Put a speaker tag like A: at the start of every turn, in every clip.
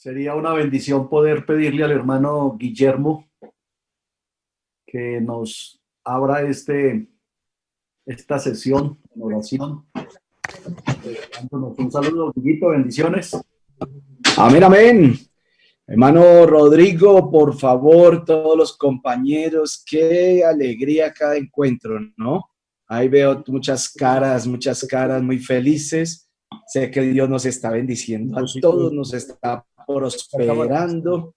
A: Sería una bendición poder pedirle al hermano Guillermo que nos abra esta sesión en oración. Dándonos un saludo, Guillito, bendiciones.
B: Amén, amén. Hermano Rodrigo, por favor, todos los compañeros, qué alegría cada encuentro, ¿no? Ahí veo muchas caras muy felices. Sé que Dios nos está bendiciendo a todos, nos está prosperando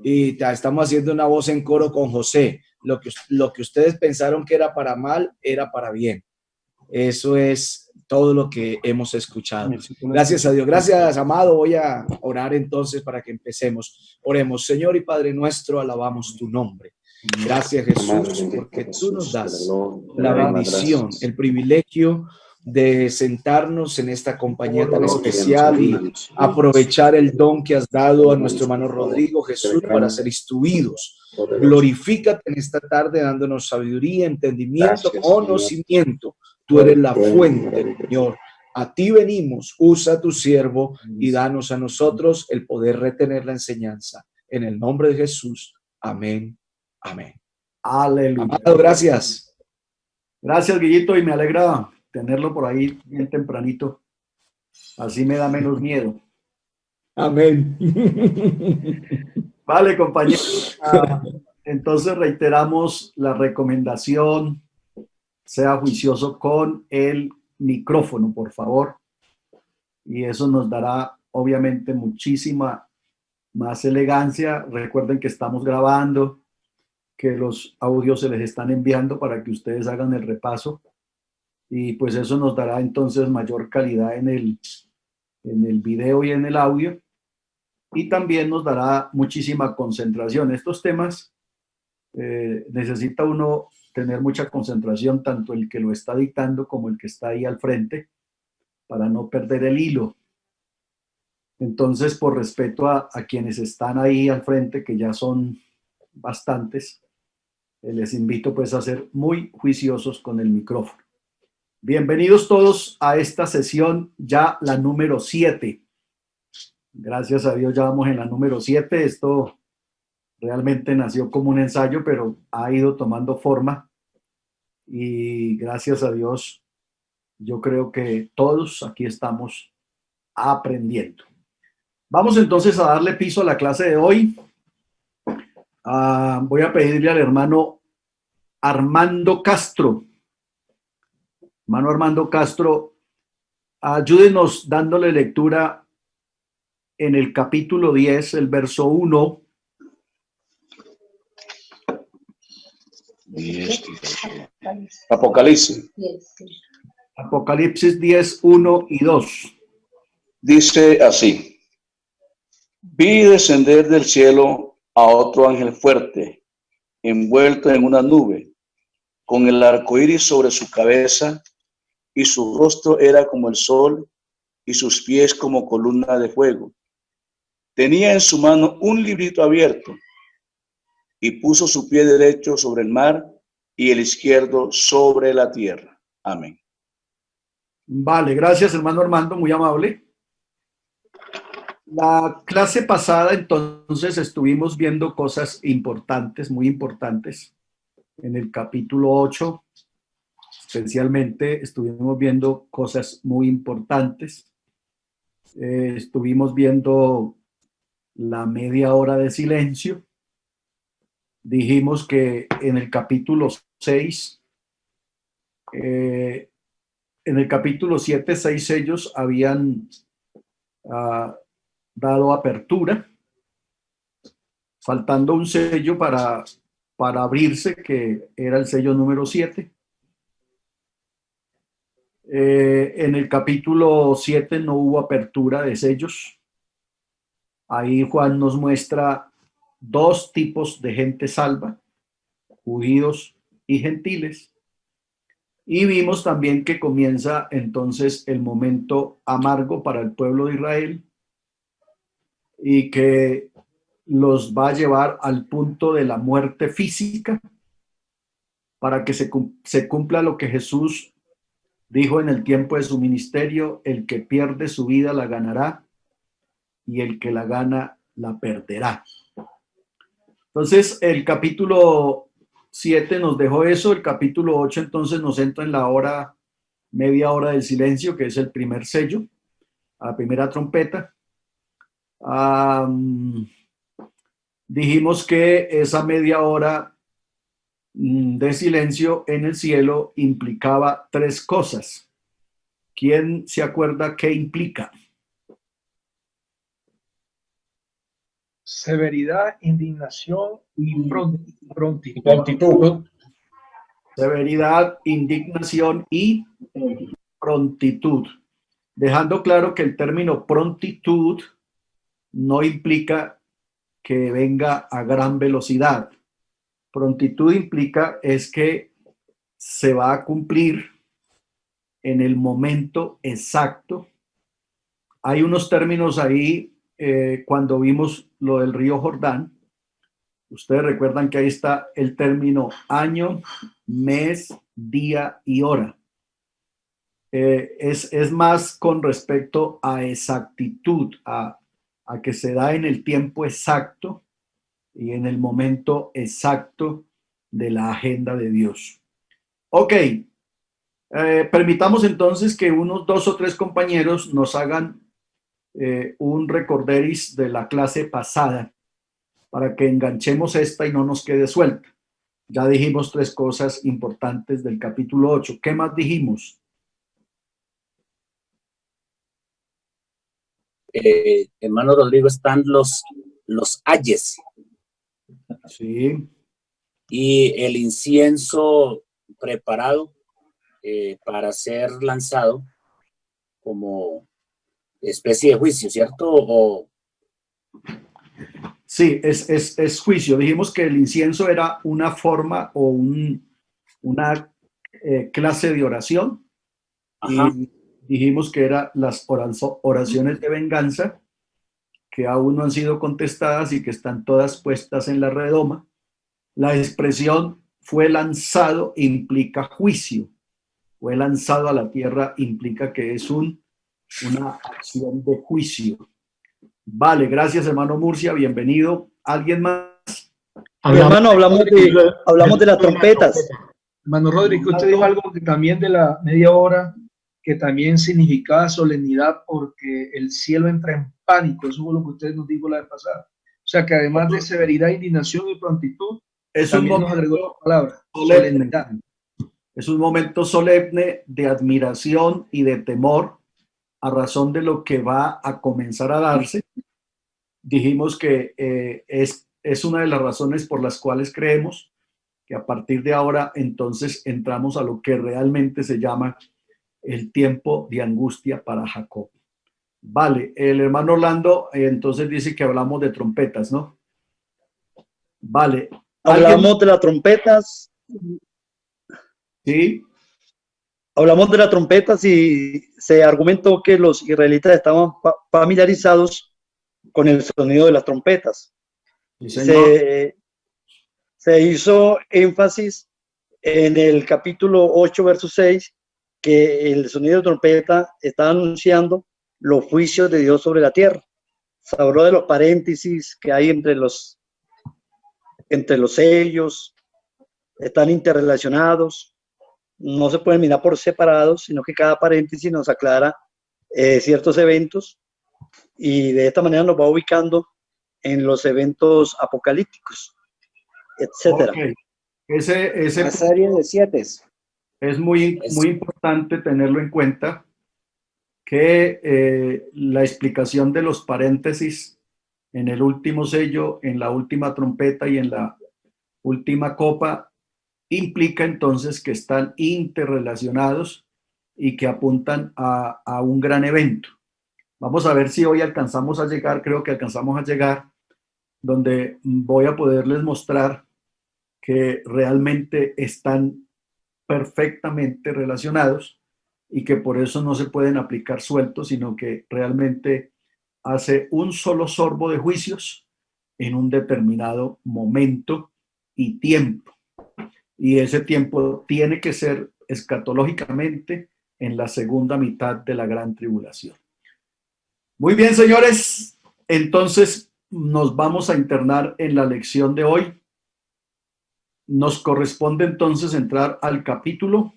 B: y estamos haciendo una voz en coro con José. Lo que ustedes pensaron que era para mal, era para bien. Eso es todo lo que hemos escuchado. Gracias a Dios. Gracias, amado. Voy a orar entonces para que empecemos. Oremos. Señor y Padre nuestro, alabamos tu nombre. Gracias, Jesús, porque tú nos das la bendición, el privilegio de sentarnos en esta compañía tan especial y aprovechar el don que has dado a nuestro hermano Rodrigo, Jesús, para ser instruidos. Glorifícate en esta tarde dándonos sabiduría, entendimiento, conocimiento. Tú eres la fuente, Señor. A ti venimos, usa a tu siervo y danos a nosotros el poder retener la enseñanza. En el nombre de Jesús. Amén. Amén.
A: Aleluya.
B: Amado, gracias.
A: Gracias, Guillito, y me alegra tenerlo por ahí bien tempranito. Así me da menos miedo.
B: Amén.
A: Vale, compañeros. Entonces reiteramos la recomendación. Sea juicioso con el micrófono, por favor. Y eso nos dará, obviamente, muchísima más elegancia. Recuerden que estamos grabando, que los audios se les están enviando para que ustedes hagan el repaso. Y pues eso nos dará entonces mayor calidad en el video y en el audio. Y también nos dará muchísima concentración. Estos temas necesita uno tener mucha concentración, tanto el que lo está dictando como el que está ahí al frente, para no perder el hilo. Entonces, por respeto a quienes están ahí al frente, que ya son bastantes, les invito pues a ser muy juiciosos con el micrófono. Bienvenidos todos a esta sesión, ya la número 7. Gracias a Dios ya vamos en la número 7. Esto realmente nació como un ensayo, pero ha ido tomando forma y gracias a Dios yo creo que todos aquí estamos aprendiendo. Vamos entonces a darle piso a la clase de hoy. Voy a pedirle al hermano Armando Castro. Hermano Armando Castro, ayúdenos dándole lectura en el capítulo 10, el verso 1.
C: 10, Apocalipsis.
A: Apocalipsis 10, 1 y 2.
C: Dice así: vi descender del cielo a otro ángel fuerte, envuelto en una nube, con el arco iris sobre su cabeza, y su rostro era como el sol, y sus pies como columna de fuego. Tenía en su mano un librito abierto, y puso su pie derecho sobre el mar y el izquierdo sobre la tierra. Amén.
A: Vale, gracias hermano Armando, muy amable. La clase pasada entonces estuvimos viendo cosas importantes, muy importantes. En el capítulo 8, especialmente, estuvimos viendo cosas muy importantes. Estuvimos viendo la media hora de silencio. Dijimos que en el capítulo 6, en el capítulo 7, 6 sellos habían dado apertura, faltando un sello para abrirse, que era el sello número 7. En el capítulo 7 no hubo apertura de sellos. Ahí Juan nos muestra dos tipos de gente salva, judíos y gentiles. Y vimos también que comienza entonces el momento amargo para el pueblo de Israel y que los va a llevar al punto de la muerte física para que se cumpla lo que Jesús dijo en el tiempo de su ministerio: el que pierde su vida la ganará, y el que la gana la perderá. Entonces, el capítulo 7 nos dejó eso, el capítulo 8 entonces nos entra en la hora, media hora del silencio, que es el primer sello, a la primera trompeta. Dijimos que esa media hora de silencio en el cielo implicaba tres cosas. ¿Quién se acuerda qué implica?
D: Severidad, indignación y prontitud.
A: Severidad, indignación y prontitud. Dejando claro que el término prontitud no implica que venga a gran velocidad. Prontitud implica es que se va a cumplir en el momento exacto. Hay unos términos ahí cuando vimos lo del río Jordán. Ustedes recuerdan que ahí está el término año, mes, día y hora. Es más con respecto a exactitud, a que se da en el tiempo exacto y en el momento exacto de la agenda de Dios. Ok, permitamos entonces que unos 2 o 3 compañeros nos hagan un recorderis de la clase pasada para que enganchemos esta y no nos quede suelta. Ya dijimos 3 cosas importantes del capítulo 8. ¿Qué más dijimos?
E: Hermano Rodrigo, están los ayes.
A: Sí.
E: Y el incienso preparado para ser lanzado como especie de juicio, ¿cierto?
A: Sí, es juicio. Dijimos que el incienso era una forma o una clase de oración.
E: Ajá.
A: Y dijimos que eran las oraciones de venganza que aún no han sido contestadas y que están todas puestas en la redoma. La expresión fue lanzado implica juicio. Fue lanzado a la tierra implica que es una acción de juicio. Vale, gracias hermano Murcia, bienvenido. ¿Alguien más?
F: Hermano, hablamos de las trompetas.
D: Hermano Rodrigo, usted dijo algo que también de la media hora, que también significaba solemnidad porque el cielo entra en pánico. Eso fue lo que usted nos dijo la vez pasada. O sea que además de severidad, indignación y prontitud, también nos agregó la palabra solemnidad.
A: Es un momento solemne de admiración y de temor a razón de lo que va a comenzar a darse. Dijimos que es una de las razones por las cuales creemos que a partir de ahora entonces entramos a lo que realmente se llama el tiempo de angustia para Jacob. Vale, el hermano Orlando entonces dice que hablamos de trompetas, ¿no? Vale.
F: Hablamos de las trompetas.
A: Sí.
F: Hablamos de las trompetas y se argumentó que los israelitas estaban familiarizados con el sonido de las trompetas.
A: Sí, señor.
F: Se hizo énfasis en el capítulo 8, verso 6, que el sonido de trompeta está anunciando los juicios de Dios sobre la tierra. Se habló de los paréntesis que hay entre los sellos, están interrelacionados, no se pueden mirar por separados, sino que cada paréntesis nos aclara ciertos eventos y de esta manera nos va ubicando en los eventos apocalípticos, etcétera.
A: Okay. Ese
E: serie de 7.
A: Es muy importante tenerlo en cuenta, que la explicación de los paréntesis en el último sello, en la última trompeta y en la última copa implica entonces que están interrelacionados y que apuntan a un gran evento. Vamos a ver si hoy alcanzamos a llegar, creo que alcanzamos a llegar, donde voy a poderles mostrar que realmente están perfectamente relacionados y que por eso no se pueden aplicar sueltos, sino que realmente hace un solo sorbo de juicios en un determinado momento y tiempo. Y ese tiempo tiene que ser escatológicamente en la segunda mitad de la gran tribulación. Muy bien, señores. Entonces, nos vamos a internar en la lección de hoy. Nos corresponde entonces entrar al capítulo.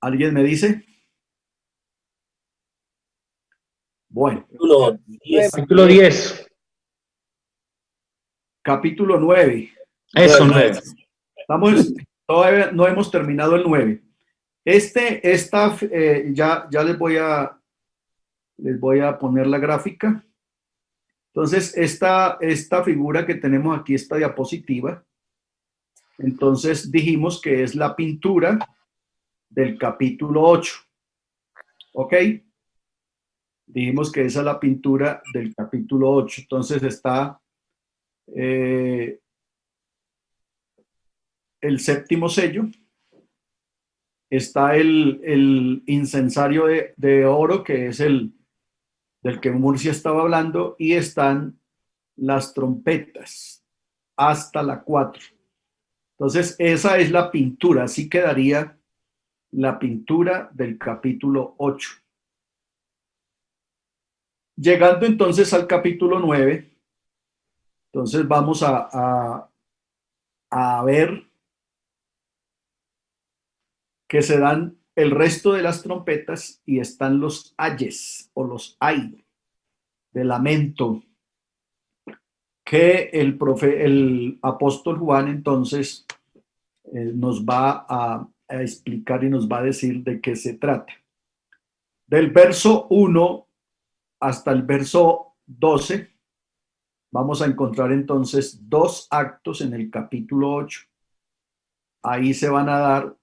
A: ¿Alguien me dice? Bueno,
E: Capítulo 10.
D: Capítulo 10.
A: capítulo 9.
D: Eso, 9.
A: Todavía no hemos terminado el 9. Ya les voy a poner la gráfica. Entonces, esta figura que tenemos aquí, esta diapositiva, entonces dijimos que es la pintura del capítulo 8. ¿Ok? Dijimos que esa es la pintura del capítulo 8. Entonces está el séptimo sello, está el incensario de oro, que es el del que Murcia estaba hablando, y están las trompetas hasta la 4. Entonces, esa es la pintura, así quedaría la pintura del capítulo 8. Llegando entonces al capítulo 9, entonces vamos a ver que se dan el resto de las trompetas y están los ayes o los ay de lamento que el apóstol Juan entonces nos va a explicar y nos va a decir de qué se trata. Del verso 1 hasta el verso 12 vamos a encontrar entonces 2 actos en el capítulo 8. Ahí se van a dar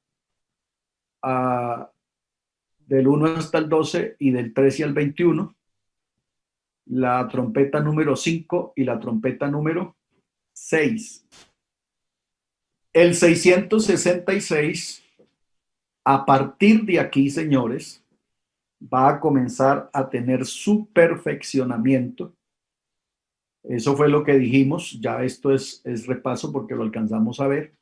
A: del 1 hasta el 12 y del 13 al 21, la trompeta número 5 y la trompeta número 6. El 666, a partir de aquí, señores, va a comenzar a tener su perfeccionamiento. Eso fue lo que dijimos, ya esto es repaso porque lo alcanzamos a ver.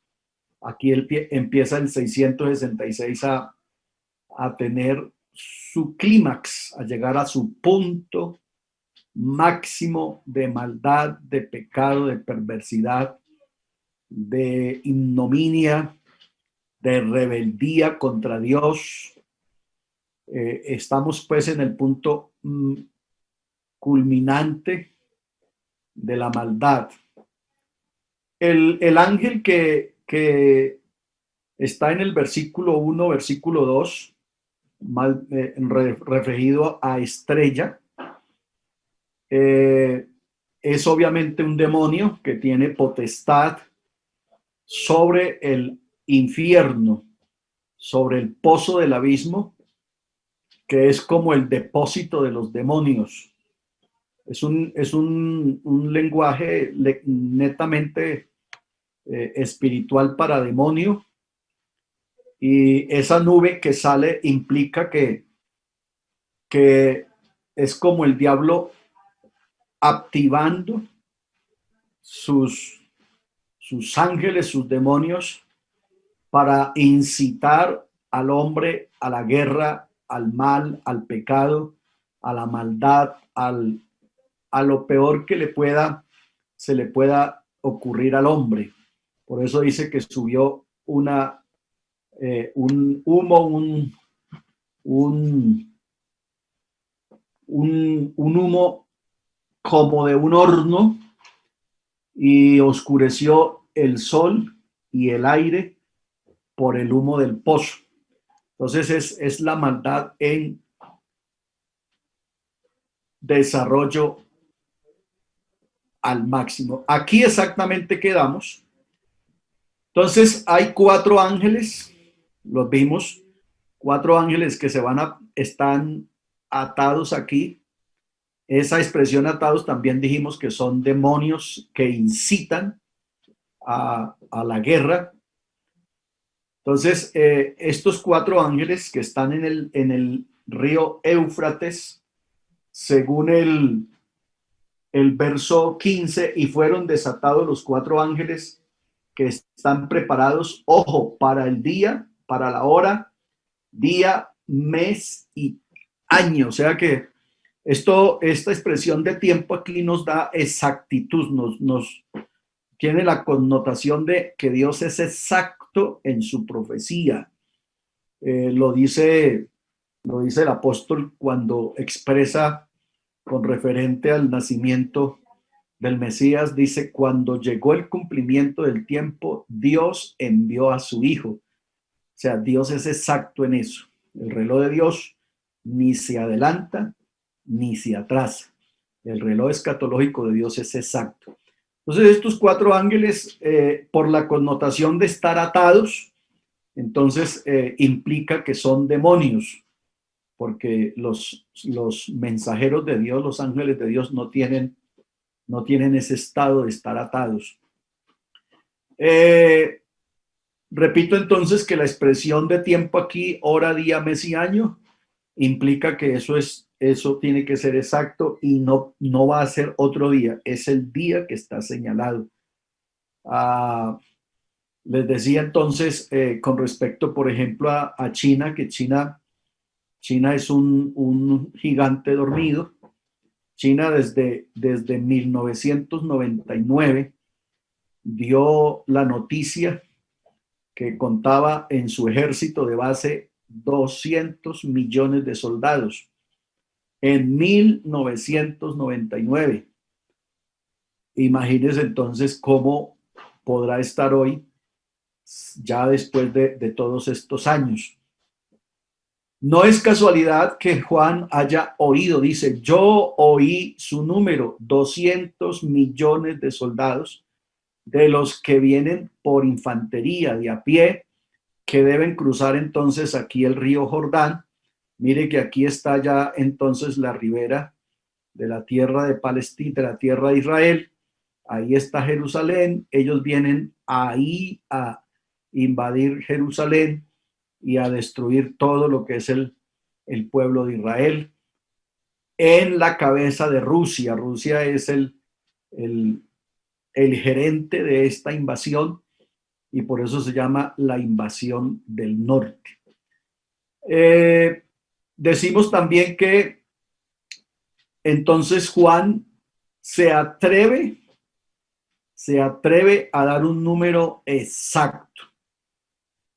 A: Aquí empieza el 666 a tener su clímax, a llegar a su punto máximo de maldad, de pecado, de perversidad, de ignominia, de rebeldía contra Dios. Estamos pues en el punto culminante de la maldad. El ángel que está en el versículo 1, versículo 2, referido a estrella, es obviamente un demonio que tiene potestad sobre el infierno, sobre el pozo del abismo, que es como el depósito de los demonios. Es un lenguaje netamente espiritual para demonio, y esa nube que sale implica que es como el diablo activando sus ángeles, sus demonios, para incitar al hombre a la guerra, al mal, al pecado, a la maldad, a lo peor que se le pueda ocurrir al hombre. Por eso dice que subió un humo, un humo como de un horno, y oscureció el sol y el aire por el humo del pozo. Entonces es la maldad en desarrollo al máximo. Aquí exactamente quedamos. Entonces hay 4 ángeles, los vimos, 4 ángeles que están atados aquí. Esa expresión atados también dijimos que son demonios que incitan a la guerra. Entonces, estos 4 ángeles que están en el río Éufrates, según el verso 15, y fueron desatados los 4 ángeles que están preparados, ojo, para el día, para la hora, día, mes y año. O sea que Esta expresión de tiempo aquí nos da exactitud, nos tiene la connotación de que Dios es exacto en su profecía. Lo dice el apóstol cuando expresa con referente al nacimiento del Mesías, dice: cuando llegó el cumplimiento del tiempo, Dios envió a su Hijo. O sea, Dios es exacto en eso. El reloj de Dios ni se adelanta ni se atrasa. El reloj escatológico de Dios es exacto. Entonces, estos 4 ángeles, por la connotación de estar atados, entonces implica que son demonios, porque los mensajeros de Dios, los ángeles de Dios, no tienen ese estado de estar atados. Repito entonces que la expresión de tiempo aquí, hora, día, mes y año, implica que eso tiene que ser exacto y no va a ser otro día, es el día que está señalado. Les decía entonces con respecto, por ejemplo, a China, que China es un gigante dormido. China desde 1999 dio la noticia que contaba en su ejército de base 200 millones de soldados. En 1999. Imagínense entonces cómo podrá estar hoy, ya después de todos estos años. No es casualidad que Juan haya oído, dice: yo oí su número, 200 millones de soldados, de los que vienen por infantería de a pie, que deben cruzar entonces aquí el río Jordán. Mire que aquí está ya entonces la ribera de la tierra de Palestina, de la tierra de Israel. Ahí está Jerusalén. Ellos vienen ahí a invadir Jerusalén y a destruir todo lo que es el pueblo de Israel. En la cabeza de Rusia. Rusia es el gerente de esta invasión y por eso se llama la invasión del norte. Decimos también que entonces Juan se atreve a dar un número exacto.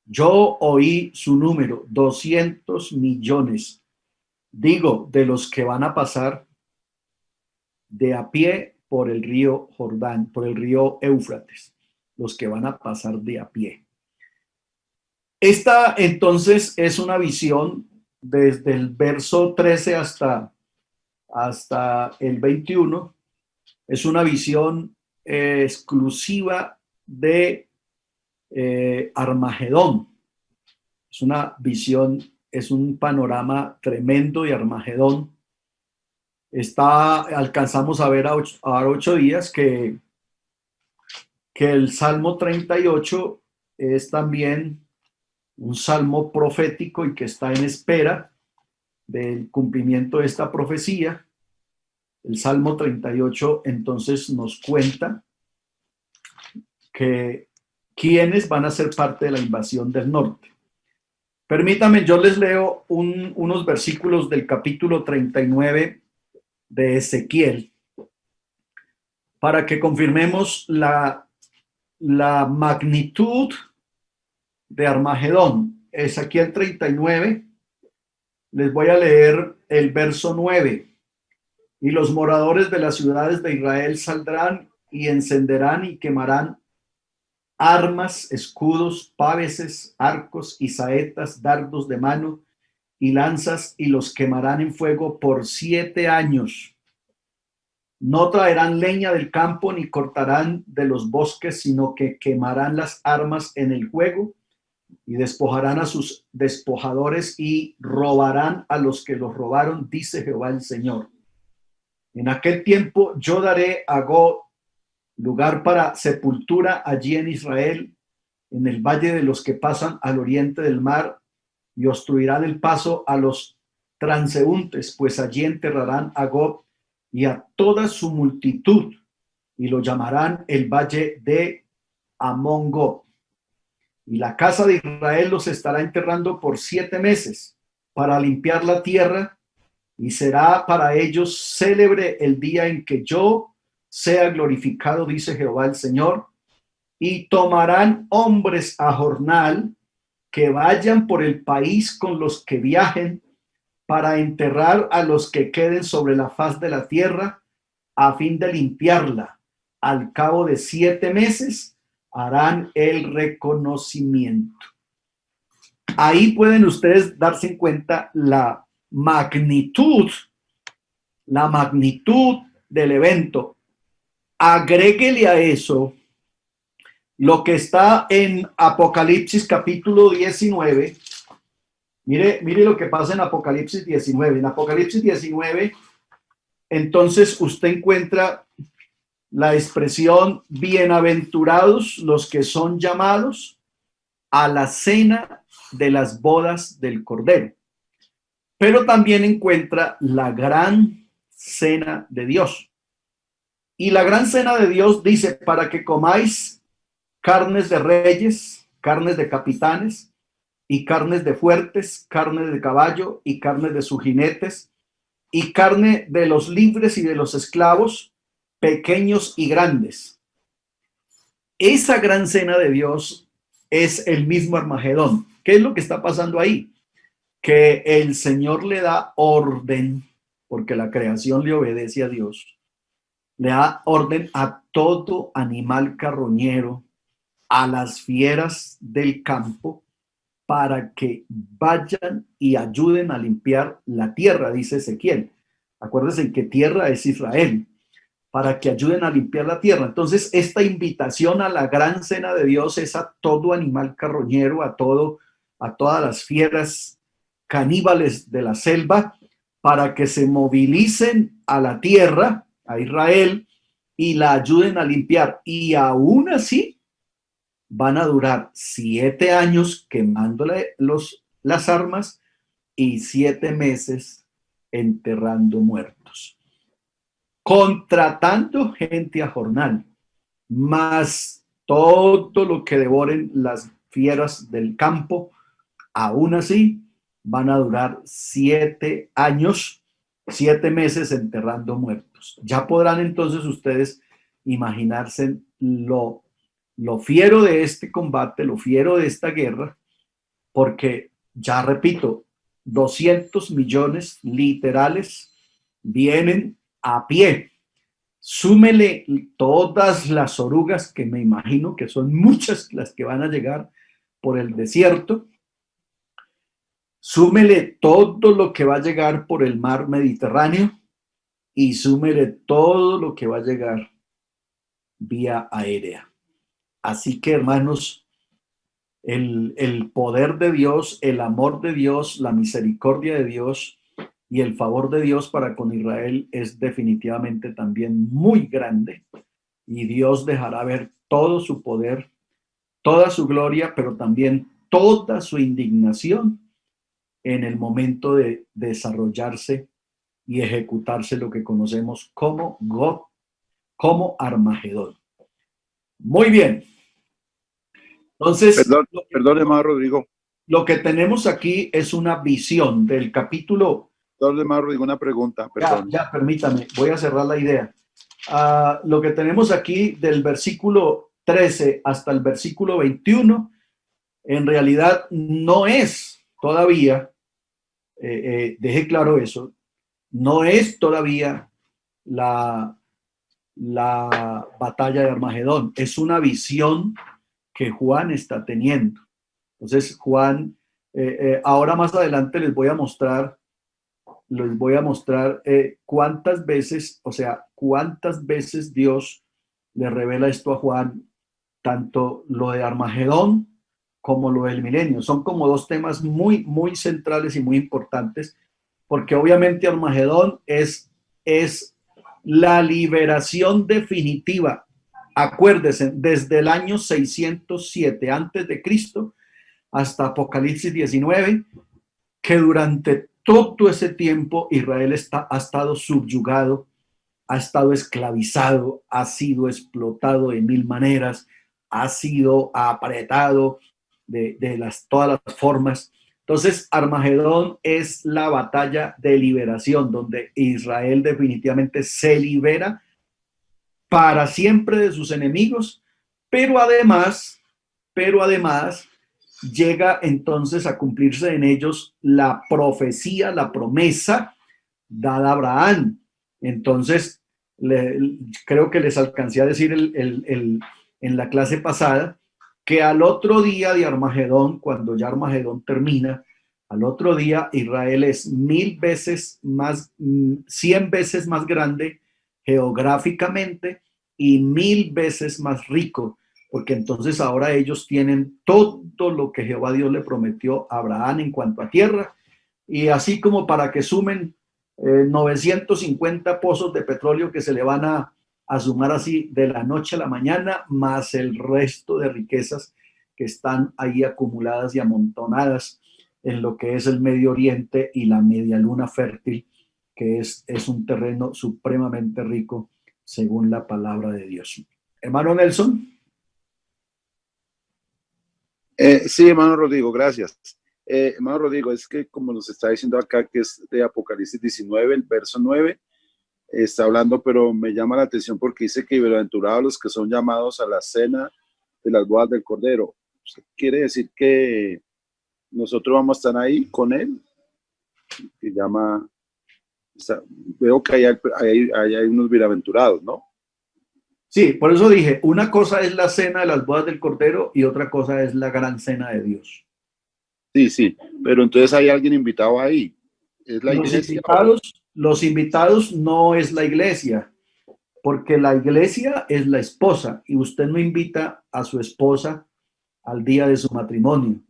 A: Yo oí su número, 200 millones. Digo, de los que van a pasar de a pie por el río Jordán, por el río Éufrates, los que van a pasar de a pie. Esta entonces es una visión desde el verso 13 hasta el 21. Es una visión exclusiva de Armagedón. Es una visión, es un panorama tremendo de Armagedón. Alcanzamos a ver a 8 días que el Salmo 38 es también un salmo profético y que está en espera del cumplimiento de esta profecía. El Salmo 38 entonces nos cuenta que quiénes van a ser parte de la invasión del norte. Permítanme, yo les leo unos versículos del capítulo 39 de Ezequiel para que confirmemos la magnitud de Armagedón. Ezequiel 39, les voy a leer el verso 9. Y los moradores de las ciudades de Israel saldrán y encenderán y quemarán armas, escudos, paveses, arcos y saetas, dardos de mano y lanzas, y los quemarán en fuego por 7 años. No traerán leña del campo ni cortarán de los bosques, sino que quemarán las armas en el fuego y despojarán a sus despojadores y robarán a los que los robaron, dice Jehová el Señor. En aquel tiempo yo daré a Gog lugar para sepultura allí en Israel, en el valle de los que pasan al oriente del mar, y obstruirán el paso a los transeúntes, pues allí enterrarán a Gog y a toda su multitud, y lo llamarán el valle de Amón-Gog. Y la casa de Israel los estará enterrando por 7 meses para limpiar la tierra y será para ellos célebre el día en que yo sea glorificado, dice Jehová el Señor, y tomarán hombres a jornal que vayan por el país con los que viajen para enterrar a los que queden sobre la faz de la tierra a fin de limpiarla. Al cabo de 7 meses harán el reconocimiento. Ahí pueden ustedes darse en cuenta la magnitud del evento. Agréguele a eso lo que está en Apocalipsis capítulo 19. Mire lo que pasa en Apocalipsis 19. En Apocalipsis 19, entonces usted encuentra la expresión bienaventurados los que son llamados a la cena de las bodas del Cordero. Pero también encuentra la gran cena de Dios. Y la gran cena de Dios dice, para que comáis carnes de reyes, carnes de capitanes, y carnes de fuertes, carne de caballo y carne de sus jinetes, y carne de los libres y de los esclavos, pequeños y grandes. Esa gran cena de Dios es el mismo Armagedón. ¿Qué es lo que está pasando ahí? Que el Señor le da orden, porque la creación le obedece a Dios, le da orden a todo animal carroñero, a las fieras del campo, para que vayan y ayuden a limpiar la tierra, dice Ezequiel. Acuérdense que tierra es Israel, para que ayuden a limpiar la tierra. Entonces, esta invitación a la gran cena de Dios es a todo animal carroñero, a todas las fieras caníbales de la selva, para que se movilicen a la tierra, a Israel, y la ayuden a limpiar. Y aún así, van a durar 7 años quemándole las armas y 7 meses enterrando muertos, contratando gente a jornal, más todo lo que devoren las fieras del campo. Aún así, van a durar 7 años, 7 meses enterrando muertos. Ya podrán entonces ustedes imaginarse lo fiero de este combate, lo fiero de esta guerra, porque, ya repito, 200 millones literales vienen a pie. Súmele todas las orugas, que me imagino que son muchas las que van a llegar por el desierto. Súmele todo lo que va a llegar por el mar Mediterráneo y súmele todo lo que va a llegar vía aérea. Así que, hermanos, el poder de Dios, el amor de Dios, la misericordia de Dios y el favor de Dios para con Israel es definitivamente también muy grande, y Dios dejará ver todo su poder, toda su gloria, pero también toda su indignación en el momento de desarrollarse y ejecutarse lo que conocemos como como Armagedón. Muy bien. Entonces,
G: Perdón, hermano Rodrigo.
A: Lo que tenemos aquí es una visión del capítulo.
G: Perdón, hermano Rodrigo, una pregunta, perdón.
A: Ya, permítame, voy a cerrar la idea. Lo que tenemos aquí del versículo 13 hasta el versículo 21, en realidad no es todavía, deje claro eso, no es todavía la batalla de Armagedón, es una visión que Juan está teniendo. Entonces, Juan, ahora más adelante les voy a mostrar cuántas veces Dios le revela esto a Juan, tanto lo de Armagedón como lo del milenio. Son como dos temas muy, muy centrales y muy importantes, porque obviamente Armagedón es la liberación definitiva. Acuérdense, desde el año 607 antes de Cristo hasta Apocalipsis 19, que durante todo ese tiempo Israel ha estado subyugado, ha estado esclavizado, ha sido explotado de mil maneras, ha sido apretado de todas las formas, Entonces, Armagedón es la batalla de liberación, donde Israel definitivamente se libera para siempre de sus enemigos, pero además llega entonces a cumplirse en ellos la profecía, la promesa dada a Abraham. Entonces, creo que les alcancé a decir en la clase pasada que al otro día de Armagedón, cuando ya Armagedón termina, al otro día Israel es 1,000 veces más, 100 veces más grande geográficamente y 1,000 veces más rico, porque entonces ahora ellos tienen todo lo que Jehová Dios le prometió a Abraham en cuanto a tierra, y así como para que sumen 950 pozos de petróleo que se le van a sumar así de la noche a la mañana, más el resto de riquezas que están ahí acumuladas y amontonadas en lo que es el Medio Oriente y la media luna fértil, que es un terreno supremamente rico según la palabra de Dios. Hermano Nelson.
G: Sí, hermano Rodrigo, gracias. Hermano Rodrigo, es que como nos está diciendo acá que es de Apocalipsis 19, el verso 9, está hablando, pero me llama la atención porque dice que bienaventurados los que son llamados a la cena de las bodas del Cordero. Quiere decir que nosotros vamos a estar ahí con él, que llama, veo que hay unos bienaventurados, ¿no?
A: Sí, por eso dije, una cosa es la cena de las bodas del Cordero y otra cosa es la gran cena de Dios.
G: Sí, sí, pero entonces hay alguien invitado ahí. ¿Es la iglesia?
A: Los invitados no es la iglesia, porque la iglesia es la esposa y usted no invita a su esposa al día de su matrimonio.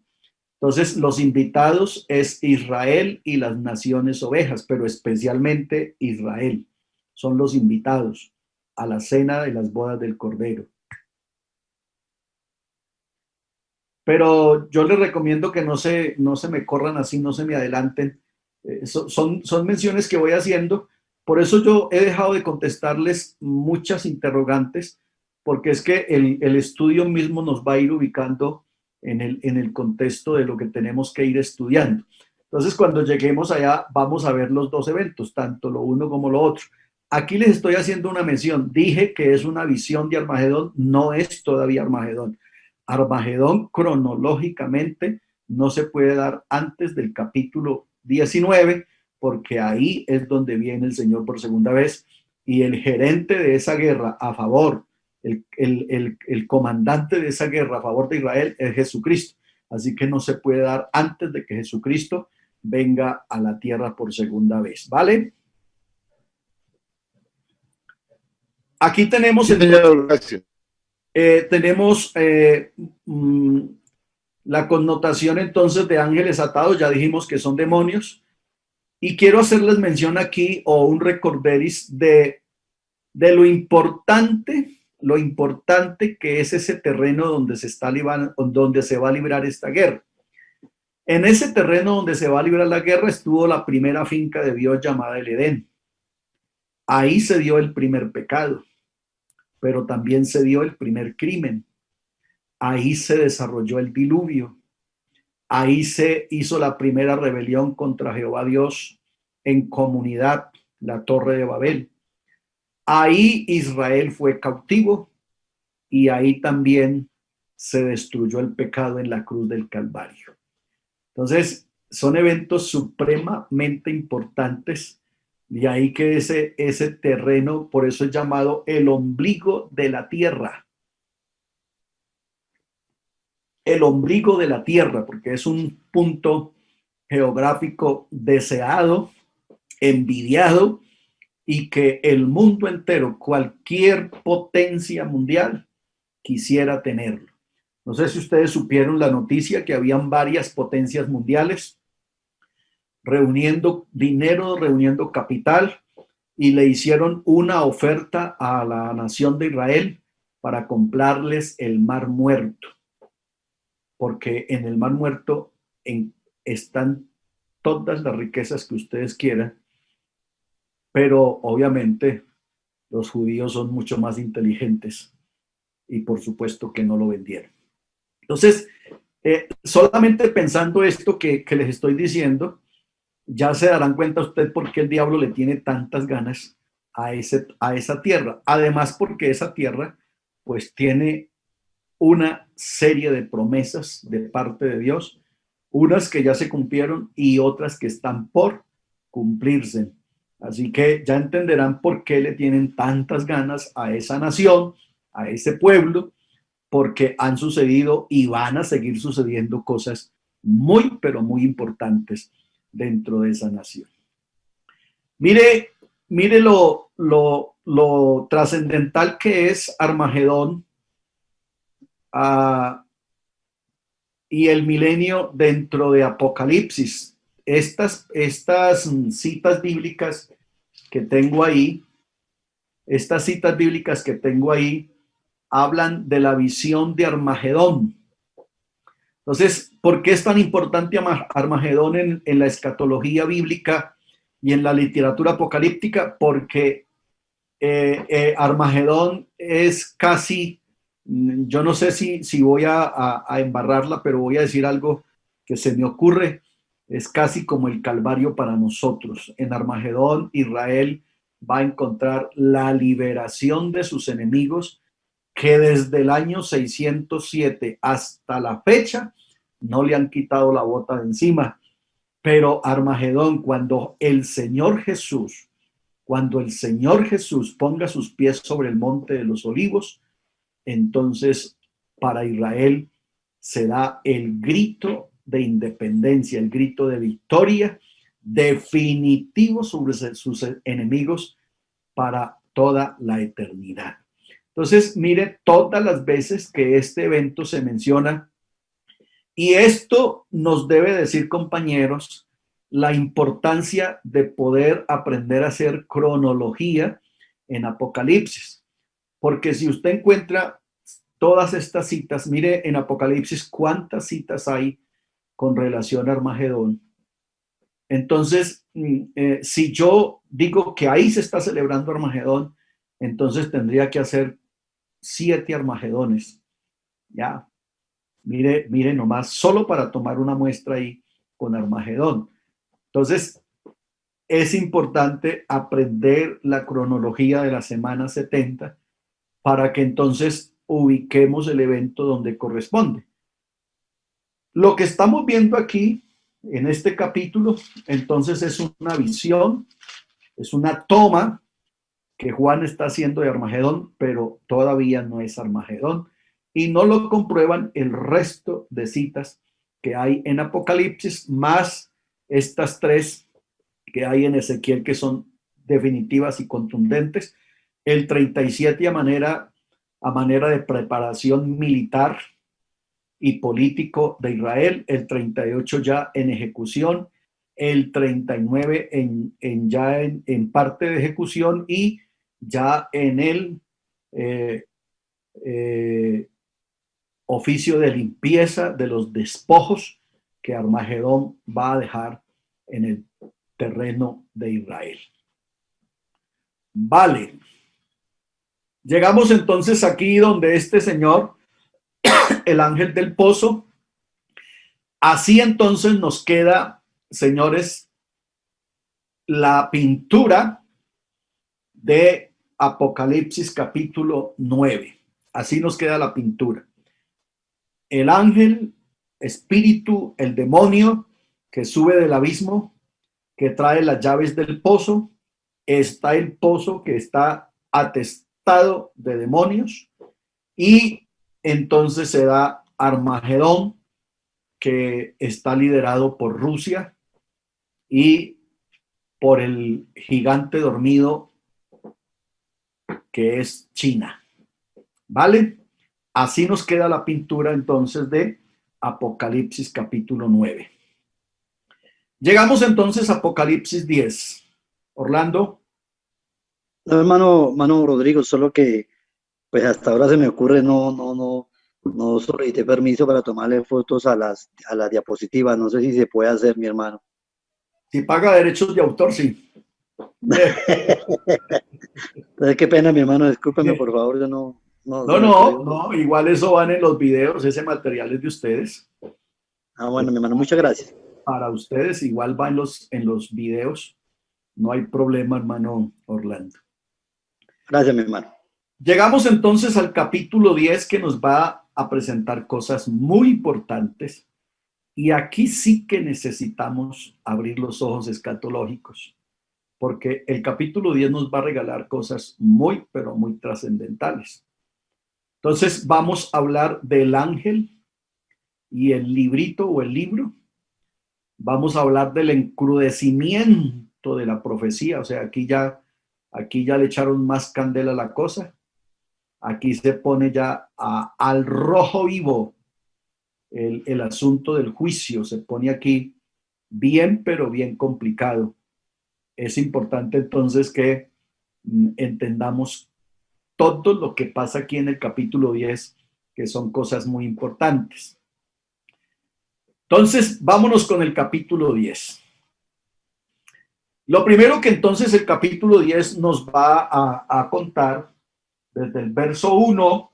A: Entonces, los invitados es Israel y las naciones ovejas, pero especialmente Israel. Son los invitados a la cena de las bodas del Cordero. Pero yo les recomiendo que no se me corran así, no se me adelanten. Son menciones que voy haciendo. Por eso yo he dejado de contestarles muchas interrogantes, porque es que el estudio mismo nos va a ir ubicando en el contexto de lo que tenemos que ir estudiando. Entonces, cuando lleguemos allá, vamos a ver los dos eventos, tanto lo uno como lo otro. Aquí les estoy haciendo una mención. Dije que es una visión de Armagedón, no es todavía Armagedón. Armagedón cronológicamente no se puede dar antes del capítulo 19, porque ahí es donde viene el Señor por segunda vez, y el gerente de esa guerra a favor, el comandante de esa guerra a favor de Israel es Jesucristo. Así que no se puede dar antes de que Jesucristo venga a la tierra por segunda vez, ¿vale? Aquí tenemos tenemos la connotación entonces de ángeles atados, ya dijimos que son demonios, y quiero hacerles mención aquí o un recorderis de lo importante que es ese terreno donde donde se va a librar esta guerra. En ese terreno donde se va a librar la guerra estuvo la primera finca de Dios llamada el Edén. Ahí se dio el primer pecado, pero también se dio el primer crimen. Ahí se desarrolló el diluvio. Ahí se hizo la primera rebelión contra Jehová Dios en comunidad, la Torre de Babel. Ahí Israel fue cautivo y ahí también se destruyó el pecado en la cruz del Calvario. Entonces, son eventos supremamente importantes. De ahí que ese terreno, por eso es llamado el ombligo de la tierra. El ombligo de la tierra, porque es un punto geográfico deseado, envidiado, y que el mundo entero, cualquier potencia mundial, quisiera tenerlo. No sé si ustedes supieron la noticia que habían varias potencias mundiales reuniendo dinero, reuniendo capital, y le hicieron una oferta a la nación de Israel para comprarles el Mar Muerto, porque en el Mar Muerto están todas las riquezas que ustedes quieran, pero obviamente los judíos son mucho más inteligentes y por supuesto que no lo vendieron. Entonces, Solamente pensando esto que les estoy diciendo, ya se darán cuenta usted por qué el diablo le tiene tantas ganas a esa tierra. Además, porque esa tierra pues tiene una serie de promesas de parte de Dios, unas que ya se cumplieron y otras que están por cumplirse. Así que ya entenderán por qué le tienen tantas ganas a esa nación, a ese pueblo, porque han sucedido y van a seguir sucediendo cosas muy, pero muy importantes dentro de esa nación. Mire lo trascendental que es Armagedón y el milenio dentro de Apocalipsis. Estas citas bíblicas que tengo ahí, hablan de la visión de Armagedón. Entonces, ¿por qué es tan importante Armagedón en la escatología bíblica y en la literatura apocalíptica? Porque Armagedón es casi, yo no sé si voy a embarrarla, pero voy a decir algo que se me ocurre, es casi como el Calvario para nosotros. En Armagedón, Israel va a encontrar la liberación de sus enemigos, que desde el año 607 hasta la fecha no le han quitado la bota de encima. Pero Armagedón, cuando el Señor Jesús ponga sus pies sobre el monte de los olivos, entonces para Israel se da el grito de independencia, el grito de victoria definitivo sobre sus enemigos para toda la eternidad. Entonces, mire todas las veces que este evento se menciona, y esto nos debe decir, compañeros, la importancia de poder aprender a hacer cronología en Apocalipsis. Porque si usted encuentra todas estas citas, mire en Apocalipsis cuántas citas hay con relación a Armagedón. Entonces, si yo digo que ahí se está celebrando Armagedón, entonces tendría que hacer 7 Armagedones. Ya, mire nomás, solo para tomar una muestra ahí con Armagedón. Entonces, es importante aprender la cronología de la semana 70 para que entonces ubiquemos el evento donde corresponde. Lo que estamos viendo aquí en este capítulo, entonces es una visión, es una toma que Juan está haciendo de Armagedón, pero todavía no es Armagedón, y no lo comprueban el resto de citas que hay en Apocalipsis, más estas 3 que hay en Ezequiel, que son definitivas y contundentes. El 37 a manera de preparación militar y político de Israel, el 38 ya en ejecución, el 39 ya en parte de ejecución, y ya en el oficio de limpieza de los despojos que Armagedón va a dejar en el terreno de Israel. Vale. Llegamos entonces aquí donde este señor, el ángel del pozo. Así entonces nos queda, señores, la pintura de Apocalipsis capítulo 9. Así nos queda la pintura. El ángel, espíritu, el demonio que sube del abismo, que trae las llaves del pozo. Está el pozo que está atestado de demonios, y entonces se da Armagedón, que está liderado por Rusia y por el gigante dormido que es China. ¿Vale? Así nos queda la pintura entonces de Apocalipsis capítulo 9. Llegamos entonces a Apocalipsis 10. Orlando.
F: No, hermano Rodrigo, solo que pues hasta ahora se me ocurre, no solicité permiso para tomarle fotos a las diapositivas. No sé si se puede hacer, mi hermano.
A: Si paga derechos de autor, sí.
F: Entonces, qué pena, mi hermano, discúlpeme, por favor, yo no
A: No, igual eso van en los videos, ese material es de ustedes.
F: Ah, bueno, mi hermano, muchas gracias.
A: Para ustedes igual va en los videos, no hay problema, hermano Orlando.
F: Gracias, mi hermano.
A: Llegamos entonces al capítulo 10 que nos va a presentar cosas muy importantes y aquí sí que necesitamos abrir los ojos escatológicos porque el capítulo 10 nos va a regalar cosas muy, pero muy trascendentales. Entonces vamos a hablar del ángel y el librito o el libro. Vamos a hablar del encrudecimiento de la profecía, o sea, aquí ya le echaron más candela a la cosa. Aquí se pone ya al rojo vivo el asunto del juicio, se pone aquí bien, pero bien complicado. Es importante entonces que entendamos todo lo que pasa aquí en el capítulo 10, que son cosas muy importantes. Entonces, vámonos con el capítulo 10. Lo primero que entonces el capítulo 10 nos va a contar, desde el verso 1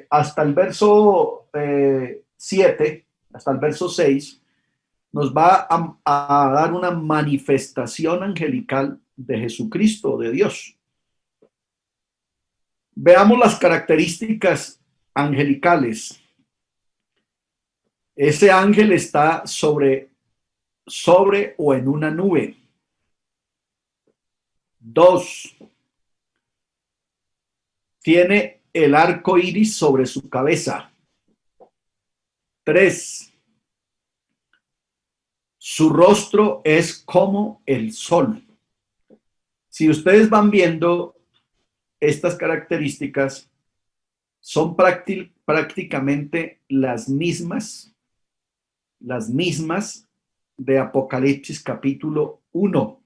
A: hasta el verso 7, hasta el verso 6, nos va a dar una manifestación angelical de Jesucristo, de Dios. Veamos las características angelicales. Ese ángel está sobre o en una nube. 2. Tiene el arco iris sobre su cabeza. 3. Su rostro es como el sol. Si ustedes van viendo estas características, son prácticamente las mismas de Apocalipsis capítulo 1.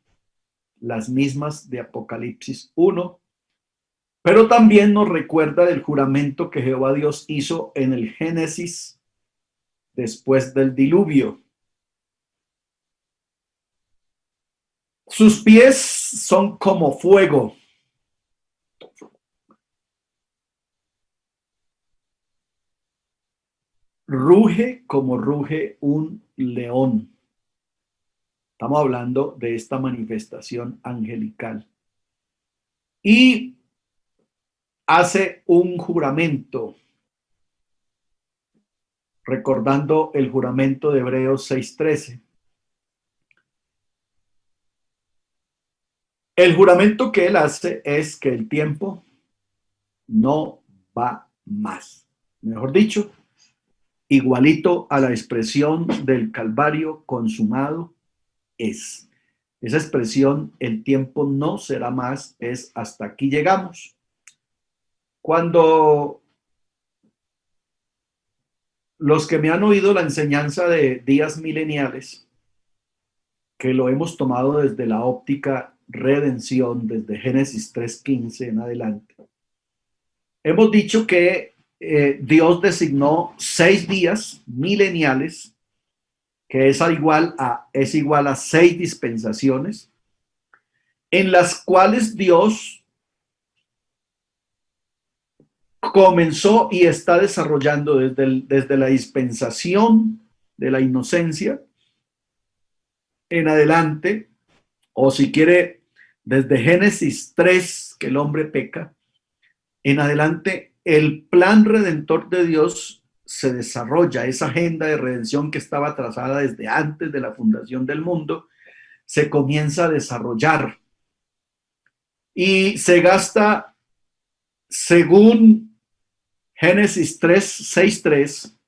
A: Las mismas de Apocalipsis 1. Pero también nos recuerda del juramento que Jehová Dios hizo en el Génesis después del diluvio. Sus pies son como fuego. Ruge como ruge un león. Estamos hablando de esta manifestación angelical. Y hace un juramento, recordando el juramento de Hebreos 6:13. El juramento que él hace es que el tiempo no va más. Mejor dicho, igualito a la expresión del Calvario consumado es. Esa expresión, el tiempo no será más, es hasta aquí llegamos. Cuando los que me han oído la enseñanza de días mileniales, que lo hemos tomado desde la óptica redención, desde Génesis 3:15 en adelante, hemos dicho que Dios designó 6 días mileniales, que es igual a 6 dispensaciones, en las cuales Dios comenzó y está desarrollando desde la dispensación de la inocencia en adelante, o si quiere, desde Génesis 3, que el hombre peca, en adelante, el plan redentor de Dios se desarrolla. Esa agenda de redención que estaba trazada desde antes de la fundación del mundo, se comienza a desarrollar. Y se gasta, según Génesis 6:3,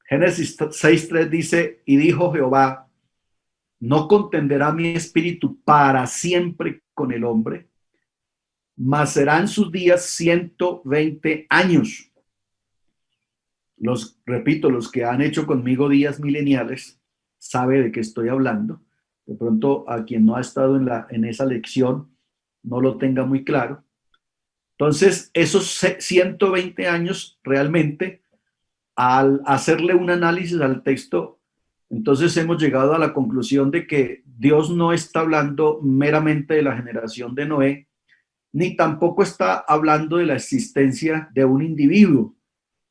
A: Génesis 6:3 dice, y dijo Jehová, no contenderá mi espíritu para siempre con el hombre, mas serán sus días 120 años. Repito, los que han hecho conmigo días mileniales sabe de qué estoy hablando. De pronto, a quien no ha estado en esa lección no lo tenga muy claro. Entonces, esos 120 años realmente, al hacerle un análisis al texto, entonces hemos llegado a la conclusión de que Dios no está hablando meramente de la generación de Noé, ni tampoco está hablando de la existencia de un individuo,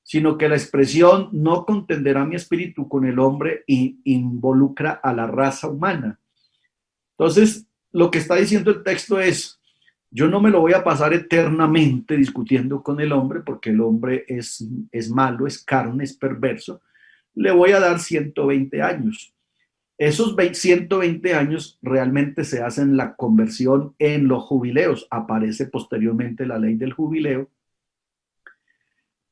A: sino que la expresión no contenderá mi espíritu con el hombre y involucra a la raza humana. Entonces, lo que está diciendo el texto es, yo no me lo voy a pasar eternamente discutiendo con el hombre, porque el hombre es malo, es carne, es perverso. Le voy a dar 120 años. Esos 120 años realmente se hacen la conversión en los jubileos. Aparece posteriormente la ley del jubileo.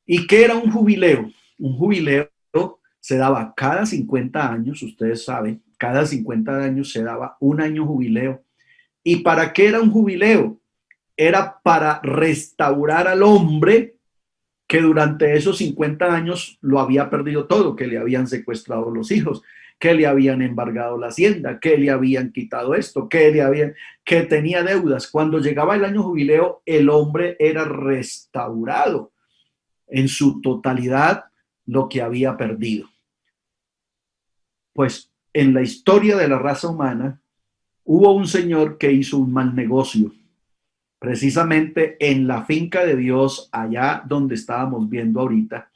A: ¿Y qué era un jubileo? Un jubileo se daba cada 50 años, ustedes saben, cada 50 años se daba un año jubileo. ¿Y para qué era un jubileo? Era para restaurar al hombre que durante esos 50 años lo había perdido todo, que le habían secuestrado los hijos, que le habían embargado la hacienda, que le habían quitado esto, que tenía deudas. Cuando llegaba el año jubileo, el hombre era restaurado en su totalidad lo que había perdido. Pues en la historia de la raza humana hubo un señor que hizo un mal negocio, precisamente en la finca de Dios, allá donde estábamos viendo ahorita,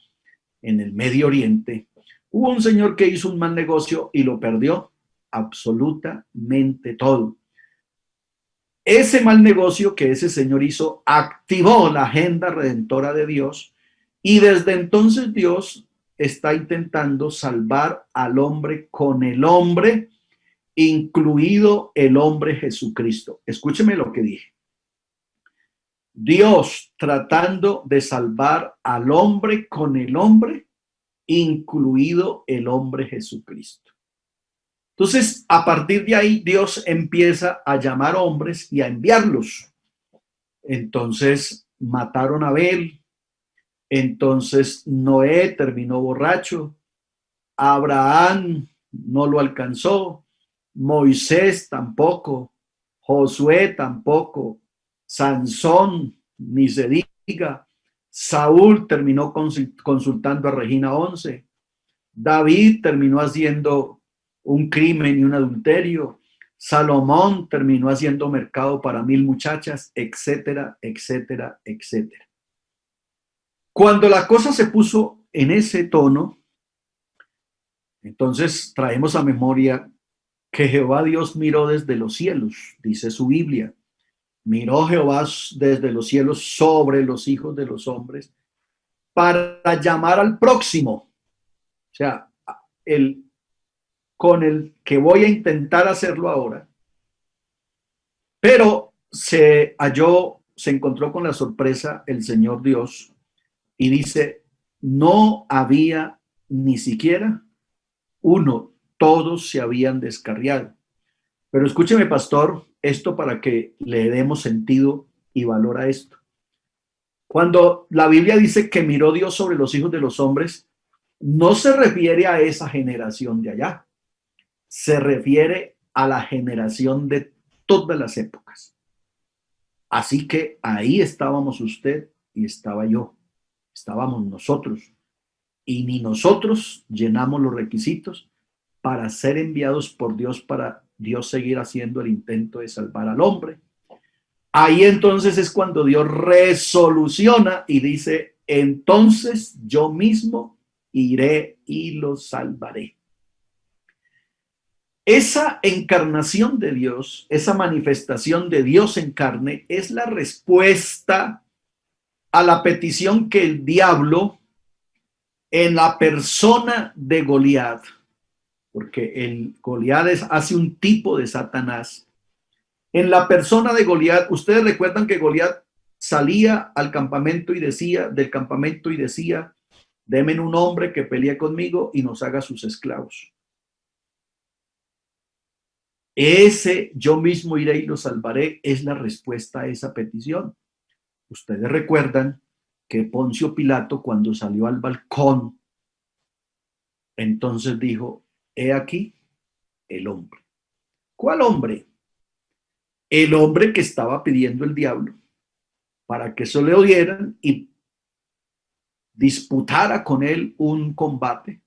A: en el Medio Oriente. Hubo un señor que hizo un mal negocio y lo perdió absolutamente todo. Ese mal negocio que ese señor hizo activó la agenda redentora de Dios, y desde entonces Dios está intentando salvar al hombre con el hombre, incluido el hombre Jesucristo. Escúcheme lo que dije. Dios tratando de salvar al hombre con el hombre, incluido el hombre Jesucristo. Entonces, a partir de ahí, Dios empieza a llamar hombres y a enviarlos. Entonces, mataron a Abel. Entonces, Noé terminó borracho. Abraham no lo alcanzó. Moisés tampoco. Josué tampoco. Sansón, ni se diga. Saúl terminó consultando a Regina 11. David terminó haciendo un crimen y un adulterio. Salomón terminó haciendo mercado para 1000 muchachas, etcétera, etcétera, etcétera. Cuando la cosa se puso en ese tono, entonces traemos a memoria que Jehová Dios miró desde los cielos, dice su Biblia. Miró Jehová desde los cielos sobre los hijos de los hombres para llamar al próximo. O sea, con el que voy a intentar hacerlo ahora. Pero se encontró con la sorpresa el Señor Dios y dice, no había ni siquiera uno, todos se habían descarriado. Pero escúcheme, pastor, esto para que le demos sentido y valor a esto. Cuando la Biblia dice que miró Dios sobre los hijos de los hombres, no se refiere a esa generación de allá, se refiere a la generación de todas las épocas. Así que ahí estábamos usted y estaba yo, estábamos nosotros, y ni nosotros llenamos los requisitos para ser enviados por Dios, para Dios seguir haciendo el intento de salvar al hombre. Ahí entonces es cuando Dios resoluciona y dice, entonces yo mismo iré y los salvaré. Esa encarnación de Dios, esa manifestación de Dios en carne, es la respuesta a la petición que el diablo, en la persona de Goliat, porque el Goliat hace un tipo de Satanás, en la persona de Goliat, ustedes recuerdan que Goliat salía al campamento y decía, denme un hombre que pelee conmigo y nos haga sus esclavos. Ese yo mismo iré y lo salvaré es la respuesta a esa petición. Ustedes recuerdan que Poncio Pilato, cuando salió al balcón, entonces dijo, he aquí el hombre. ¿Cuál hombre? El hombre que estaba pidiendo el diablo para que se le dieran y disputara con él un combate,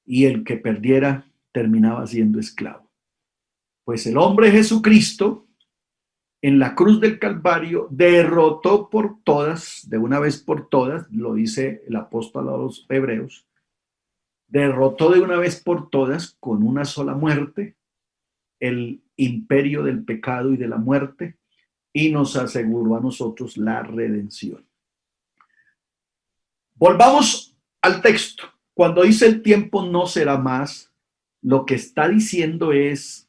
A: y el que perdiera terminaba siendo esclavo. Pues el hombre Jesucristo en la cruz del Calvario derrotó por todas, de una vez por todas, lo dice el apóstol a los hebreos, derrotó de una vez por todas con una sola muerte el imperio del pecado y de la muerte y nos aseguró a nosotros la redención. Volvamos al texto. Cuando dice el tiempo no será más, lo que está diciendo es,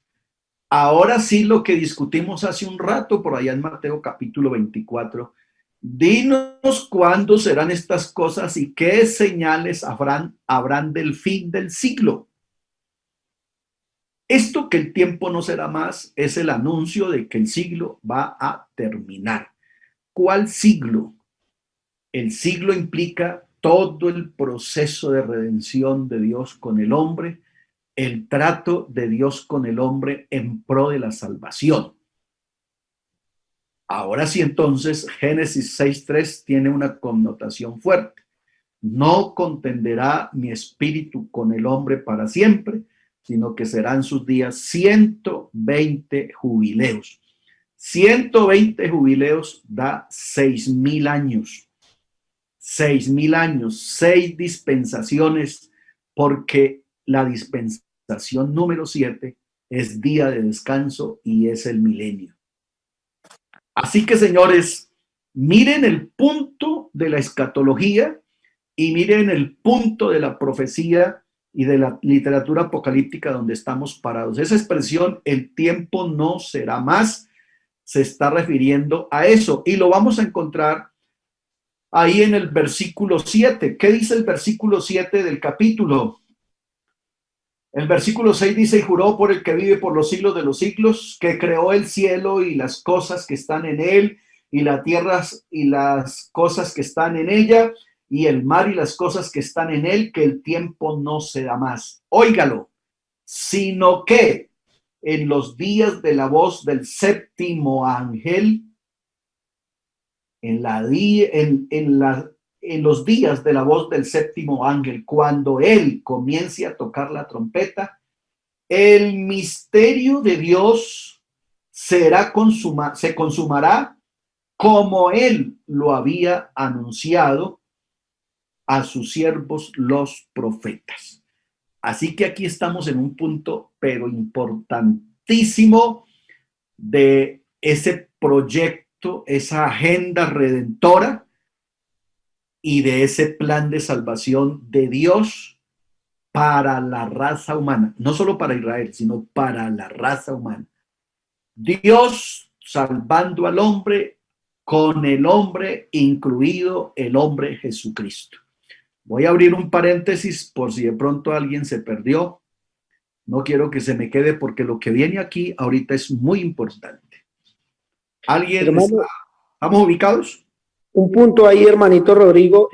A: ahora sí lo que discutimos hace un rato por allá en Mateo capítulo 24, dinos cuándo serán estas cosas y qué señales habrán del fin del siglo. Esto que el tiempo no será más es el anuncio de que el siglo va a terminar. ¿Cuál siglo? El siglo implica todo el proceso de redención de Dios con el hombre, el trato de Dios con el hombre en pro de la salvación. Ahora sí, entonces, Génesis 6:3 tiene una connotación fuerte. No contenderá mi espíritu con el hombre para siempre, sino que serán sus días 120 jubileos. 120 jubileos da 6,000 años. 6,000 años, 6 dispensaciones, porque la dispensación número 7 es día de descanso y es el milenio. Así que, señores, miren el punto de la escatología y miren el punto de la profecía y de la literatura apocalíptica donde estamos parados. Esa expresión, el tiempo no será más, se está refiriendo a eso y lo vamos a encontrar ahí en el versículo 7. ¿Qué dice el versículo 7 del capítulo? El versículo 6 dice, y juró por el que vive por los siglos de los siglos, que creó el cielo y las cosas que están en él, y la tierra y las cosas que están en ella, y el mar y las cosas que están en él, que el tiempo no será más. Óigalo, sino que en los días de la voz del séptimo ángel, en los días de la voz del séptimo ángel, cuando él comience a tocar la trompeta, el misterio de Dios se consumará como él lo había anunciado a sus siervos los profetas. Así que aquí estamos en un punto, pero importantísimo, de ese proyecto, esa agenda redentora y de ese plan de salvación de Dios para la raza humana, no solo para Israel, sino para la raza humana. Dios salvando al hombre, con el hombre incluido el hombre Jesucristo. Voy a abrir un paréntesis por si de pronto alguien se perdió. No quiero que se me quede porque lo que viene aquí ahorita es muy importante. ¿Alguien
H: Hermano,
A: ¿Estamos ubicados?
H: un punto ahí, hermanito Rodrigo,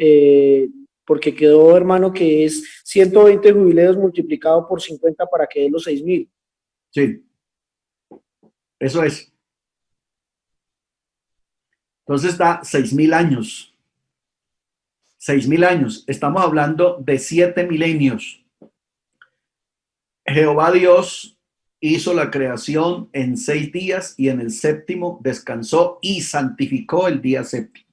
H: porque quedó, hermano, que es 120 jubileos multiplicado por 50 para que dé los 6,000.
A: Sí, eso es. Entonces da 6,000 años. 6,000 años. Estamos hablando de 7 milenios. Jehová Dios hizo la creación en 6 días y en el séptimo descansó y santificó el día séptimo.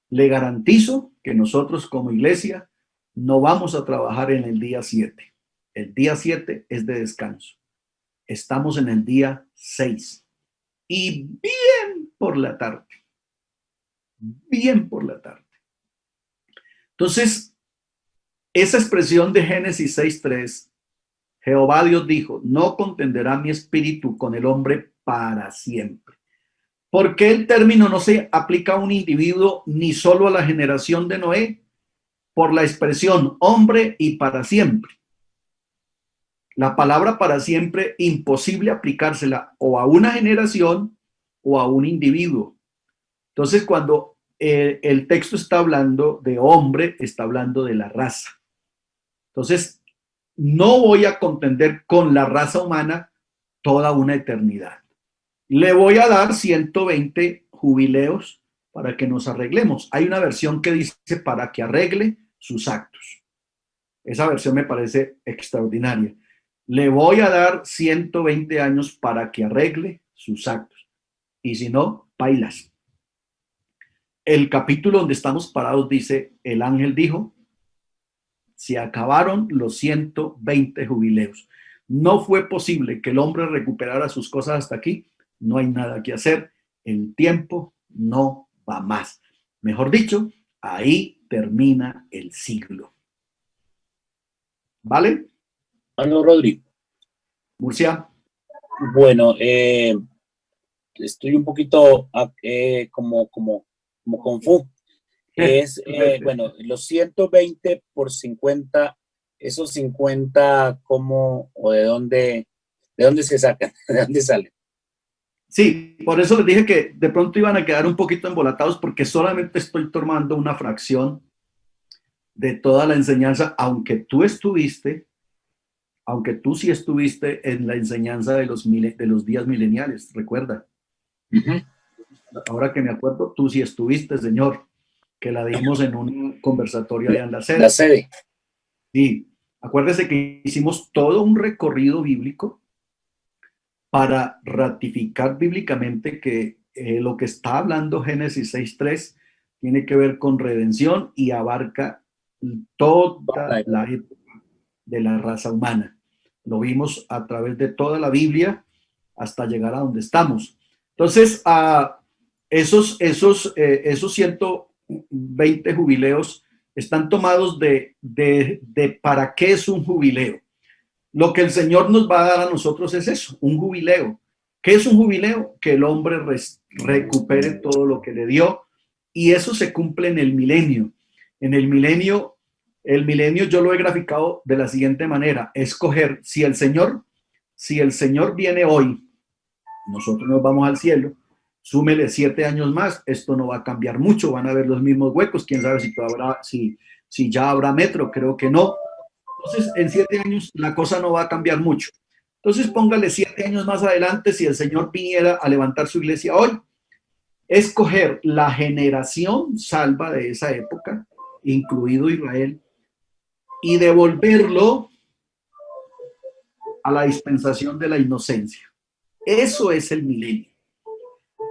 A: Le garantizo que nosotros como iglesia no vamos a trabajar en el día 7. El día 7 es de descanso. Estamos en el día 6 y bien por la tarde. Bien por la tarde. Entonces, esa expresión de Génesis 6:3, Jehová Dios dijo, no contenderá mi espíritu con el hombre para siempre. ¿Por qué el término no se aplica a un individuo ni solo a la generación de Noé? Por la expresión hombre y para siempre. La palabra para siempre, imposible aplicársela o a una generación o a un individuo. Entonces, cuando el texto está hablando de hombre, está hablando de la raza. Entonces, no voy a contender con la raza humana toda una eternidad. Le voy a dar 120 jubileos para que nos arreglemos. Hay una versión que dice para que arregle sus actos. Esa versión me parece extraordinaria. Le voy a dar 120 años para que arregle sus actos. y si no, bailas. El capítulo donde estamos parados dice, el ángel dijo, se acabaron los 120 jubileos. No fue posible que el hombre recuperara sus cosas hasta aquí. No hay nada que hacer. El tiempo no va más. Mejor dicho, ahí termina el siglo. ¿Vale?
E: Hermano Rodrigo.
A: Murcia.
E: Bueno, estoy un poquito como confuso. Bueno, los 120 por 50, esos 50, ¿cómo o de dónde se sacan? ¿De dónde salen?
A: Sí, por eso les dije que de pronto iban a quedar un poquito embolatados porque solamente estoy tomando una fracción de toda la enseñanza, aunque tú sí estuviste en la enseñanza de los días mileniales, recuerda. Ahora que me acuerdo, tú sí estuviste, señor, que la dimos en un conversatorio allá en la sede.
E: La sede.
A: Sí, acuérdese que hicimos todo un recorrido bíblico para ratificar bíblicamente que lo que está hablando Génesis 6.3 tiene que ver con redención y abarca toda la época de la raza humana. Lo vimos a través de toda la Biblia hasta llegar a donde estamos. Entonces, esos 120 jubileos están tomados de para qué es un jubileo. Lo que el Señor nos va a dar a nosotros es eso, un jubileo. ¿Qué es un jubileo? Que el hombre recupere todo lo que le dio, y eso se cumple en el milenio. En el milenio yo lo he graficado de la siguiente manera: escoger si el Señor viene hoy, nosotros nos vamos al cielo, súmele 7 años más, esto no va a cambiar mucho, van a haber los mismos huecos, quién sabe si ya habrá metro, creo que no. Entonces, en 7 años la cosa no va a cambiar mucho. Entonces, póngale 7 años más adelante, si el Señor viniera a levantar su iglesia hoy, escoger la generación salva de esa época, incluido Israel, y devolverlo a la dispensación de la inocencia. Eso es el milenio.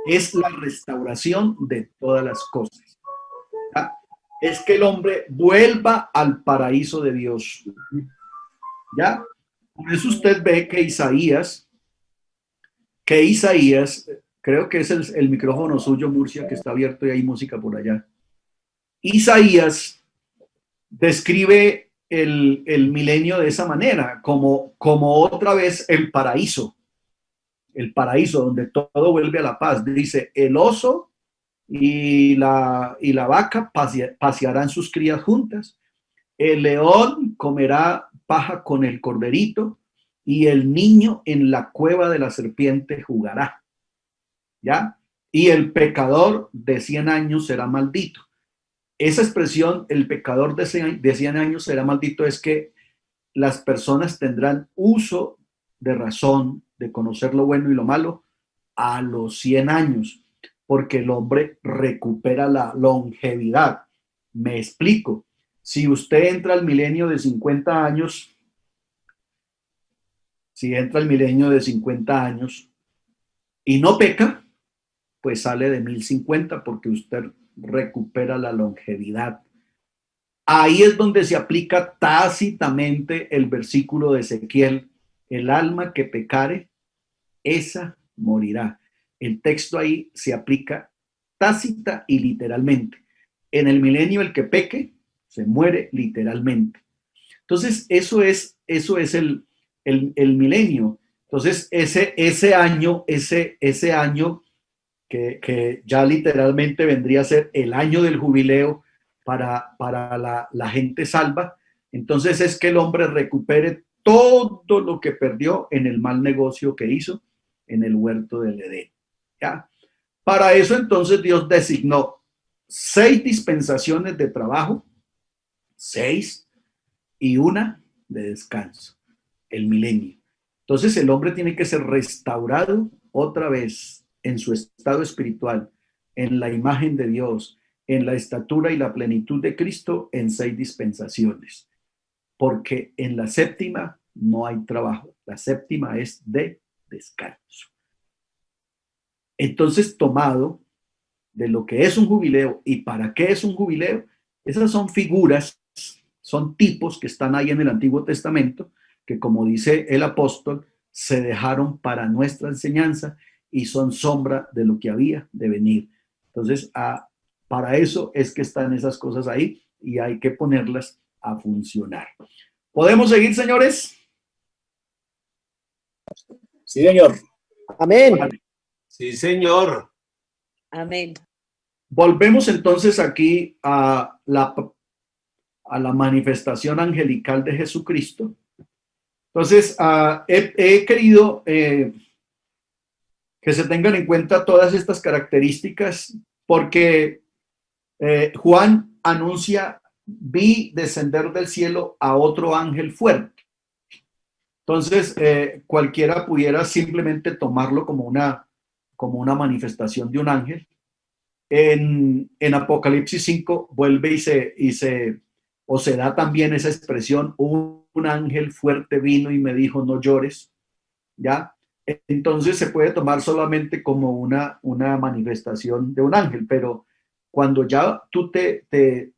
A: Es la restauración de todas las cosas. ¿Ya? Es que el hombre vuelva al paraíso de Dios. ¿Ya? Por eso usted ve que Isaías, creo que es el micrófono suyo, Murcia, que está abierto y hay música por allá. Isaías describe el milenio de esa manera, como otra vez el paraíso donde todo vuelve a la paz. Dice, el oso y la vaca pasearán sus crías juntas, el león comerá paja con el corderito, y el niño en la cueva de la serpiente jugará. ¿Ya? Y el pecador de 100 años será maldito. Esa expresión, el pecador de 100 años será maldito, es que las personas tendrán uso de razón, de conocer lo bueno y lo malo, a los 100 años, porque el hombre recupera la longevidad. Me explico. Si usted entra al milenio de 50 años, y no peca, pues sale de 1050 porque usted recupera la longevidad. Ahí es donde se aplica tácitamente el versículo de Ezequiel: el alma que pecare, esa morirá. El texto ahí se aplica tácita y literalmente. En el milenio el que peque se muere literalmente. Entonces eso es el milenio. Entonces ese año que ya literalmente vendría a ser el año del jubileo para la gente salva, entonces es que el hombre recupere todo lo que perdió en el mal negocio que hizo en el huerto del Edén. ¿Ya? Para eso entonces Dios designó 6 dispensaciones de trabajo, 6, y una de descanso, el milenio. Entonces el hombre tiene que ser restaurado otra vez en su estado espiritual, en la imagen de Dios, en la estatura y la plenitud de Cristo, en 6 dispensaciones. Porque en la séptima no hay trabajo. La séptima es de descanso. Entonces, tomado de lo que es un jubileo y para qué es un jubileo, esas son figuras, son tipos que están ahí en el Antiguo Testamento, que como dice el apóstol, se dejaron para nuestra enseñanza y son sombra de lo que había de venir. Entonces, para eso es que están esas cosas ahí y hay que ponerlas a funcionar. ¿Podemos seguir, señores?
E: Sí, señor.
H: Amén.
I: Sí, señor.
J: Amén.
A: Volvemos entonces aquí a la manifestación angelical de Jesucristo. Entonces, he querido que se tengan en cuenta todas estas características porque Juan anuncia, vi descender del cielo a otro ángel fuerte. Entonces, cualquiera pudiera simplemente tomarlo como una manifestación de un ángel. En Apocalipsis 5 vuelve y se da también esa expresión, un ángel fuerte vino y me dijo, no llores, ¿ya? Entonces se puede tomar solamente como una manifestación de un ángel, pero cuando ya tú te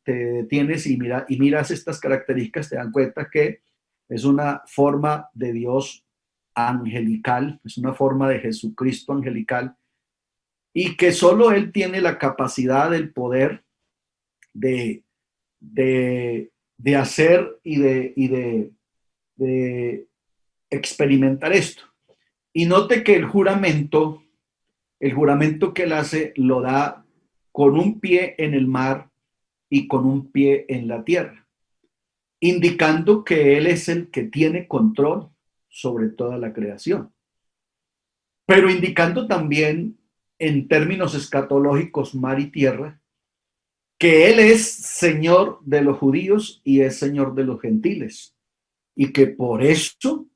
A: detienes y miras estas características, te dan cuenta que es una forma de Dios angelical, es una forma de Jesucristo angelical, y que solo Él tiene la capacidad, el poder de hacer y de experimentar esto. Y note que el juramento que Él hace lo da con un pie en el mar y con un pie en la tierra, indicando que Él es el que tiene control sobre toda la creación, pero indicando también en términos escatológicos mar y tierra, que Él es Señor de los judíos y es Señor de los gentiles, y que por eso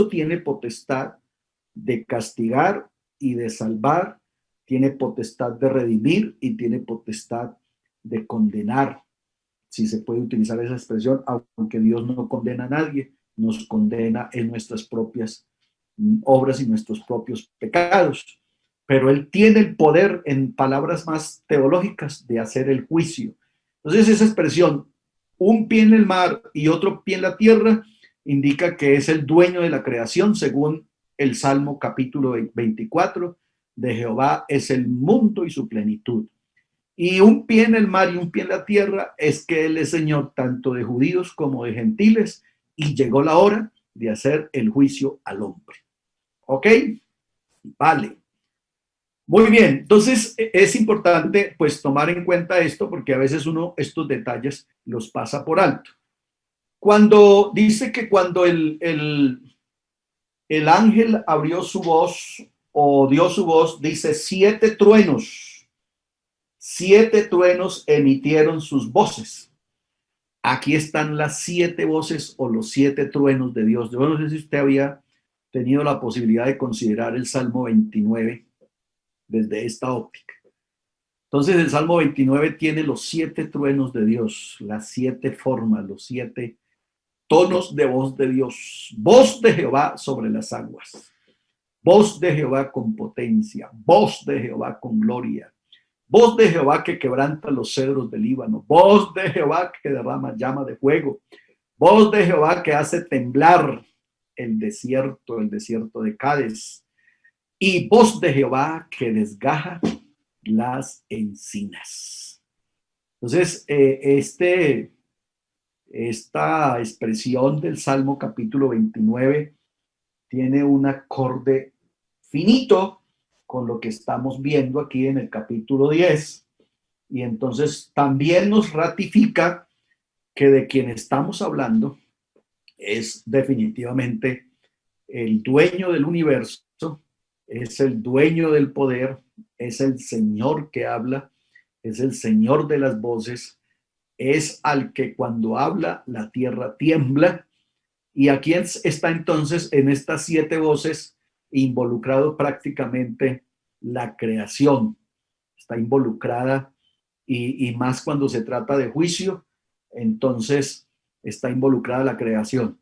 A: tiene potestad de castigar y de salvar, tiene potestad de redimir y tiene potestad de condenar, si se puede utilizar esa expresión, aunque Dios no condena a nadie, nos condena en nuestras propias obras y nuestros propios pecados. Pero Él tiene el poder, en palabras más teológicas, de hacer el juicio. Entonces esa expresión, un pie en el mar y otro pie en la tierra, indica que es el dueño de la creación, según el Salmo capítulo 24, de Jehová es el mundo y su plenitud. Y un pie en el mar y un pie en la tierra es que Él es Señor tanto de judíos como de gentiles, y llegó la hora de hacer el juicio al hombre. ¿Ok? Vale. Muy bien, entonces es importante pues tomar en cuenta esto porque a veces uno estos detalles los pasa por alto. Cuando dice que cuando el ángel abrió su voz o dio su voz, dice 7 truenos emitieron sus voces. Aquí están las 7 voces o los 7 truenos de Dios. Yo no sé si usted había tenido la posibilidad de considerar el Salmo 29 desde esta óptica. Entonces el Salmo 29 tiene los 7 truenos de Dios, las 7 formas, los 7 tonos de voz de Dios. Voz de Jehová sobre las aguas, voz de Jehová con potencia, voz de Jehová con gloria, voz de Jehová que quebranta los cedros del Líbano, voz de Jehová que derrama llama de fuego, voz de Jehová que hace temblar el desierto de Cades, y voz de Jehová que desgaja las encinas. Entonces, esta expresión del Salmo capítulo 29 tiene un acorde finito con lo que estamos viendo aquí en el capítulo 10, y entonces también nos ratifica que de quien estamos hablando es definitivamente el dueño del universo, es el dueño del poder, es el Señor que habla, es el Señor de las voces, es al que cuando habla la tierra tiembla. Y aquí está entonces en estas 7 voces involucrado prácticamente la creación. Está involucrada y más cuando se trata de juicio, entonces está involucrada la creación.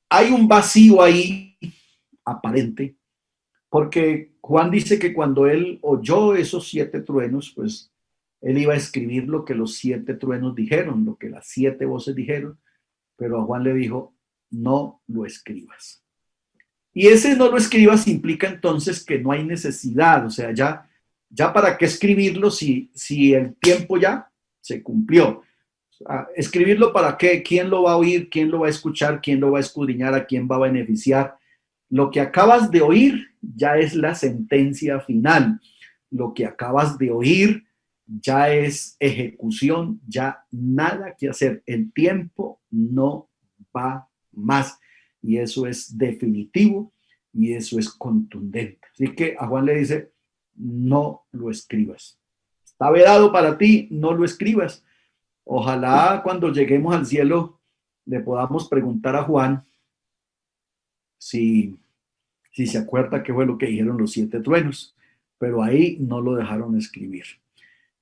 A: Hay un vacío ahí aparente Porque Juan dice que cuando él oyó esos 7 truenos, pues él iba a escribir lo que los 7 truenos dijeron, lo que las 7 voces dijeron, pero a Juan le dijo, no lo escribas. Y ese no lo escribas implica entonces que no hay necesidad, o sea, ya para qué escribirlo si el tiempo ya se cumplió. Escribirlo para qué, quién lo va a oír, quién lo va a escuchar, quién lo va a escudriñar, a quién va a beneficiar. Lo que acabas de oír ya es la sentencia final. Lo que acabas de oír ya es ejecución, ya nada que hacer. El tiempo no va más. Y eso es definitivo y eso es contundente. Así que a Juan le dice, no lo escribas. Está vedado para ti, no lo escribas. Ojalá cuando lleguemos al cielo le podamos preguntar a Juan si se acuerda qué fue lo que dijeron los 7 truenos, pero ahí no lo dejaron escribir.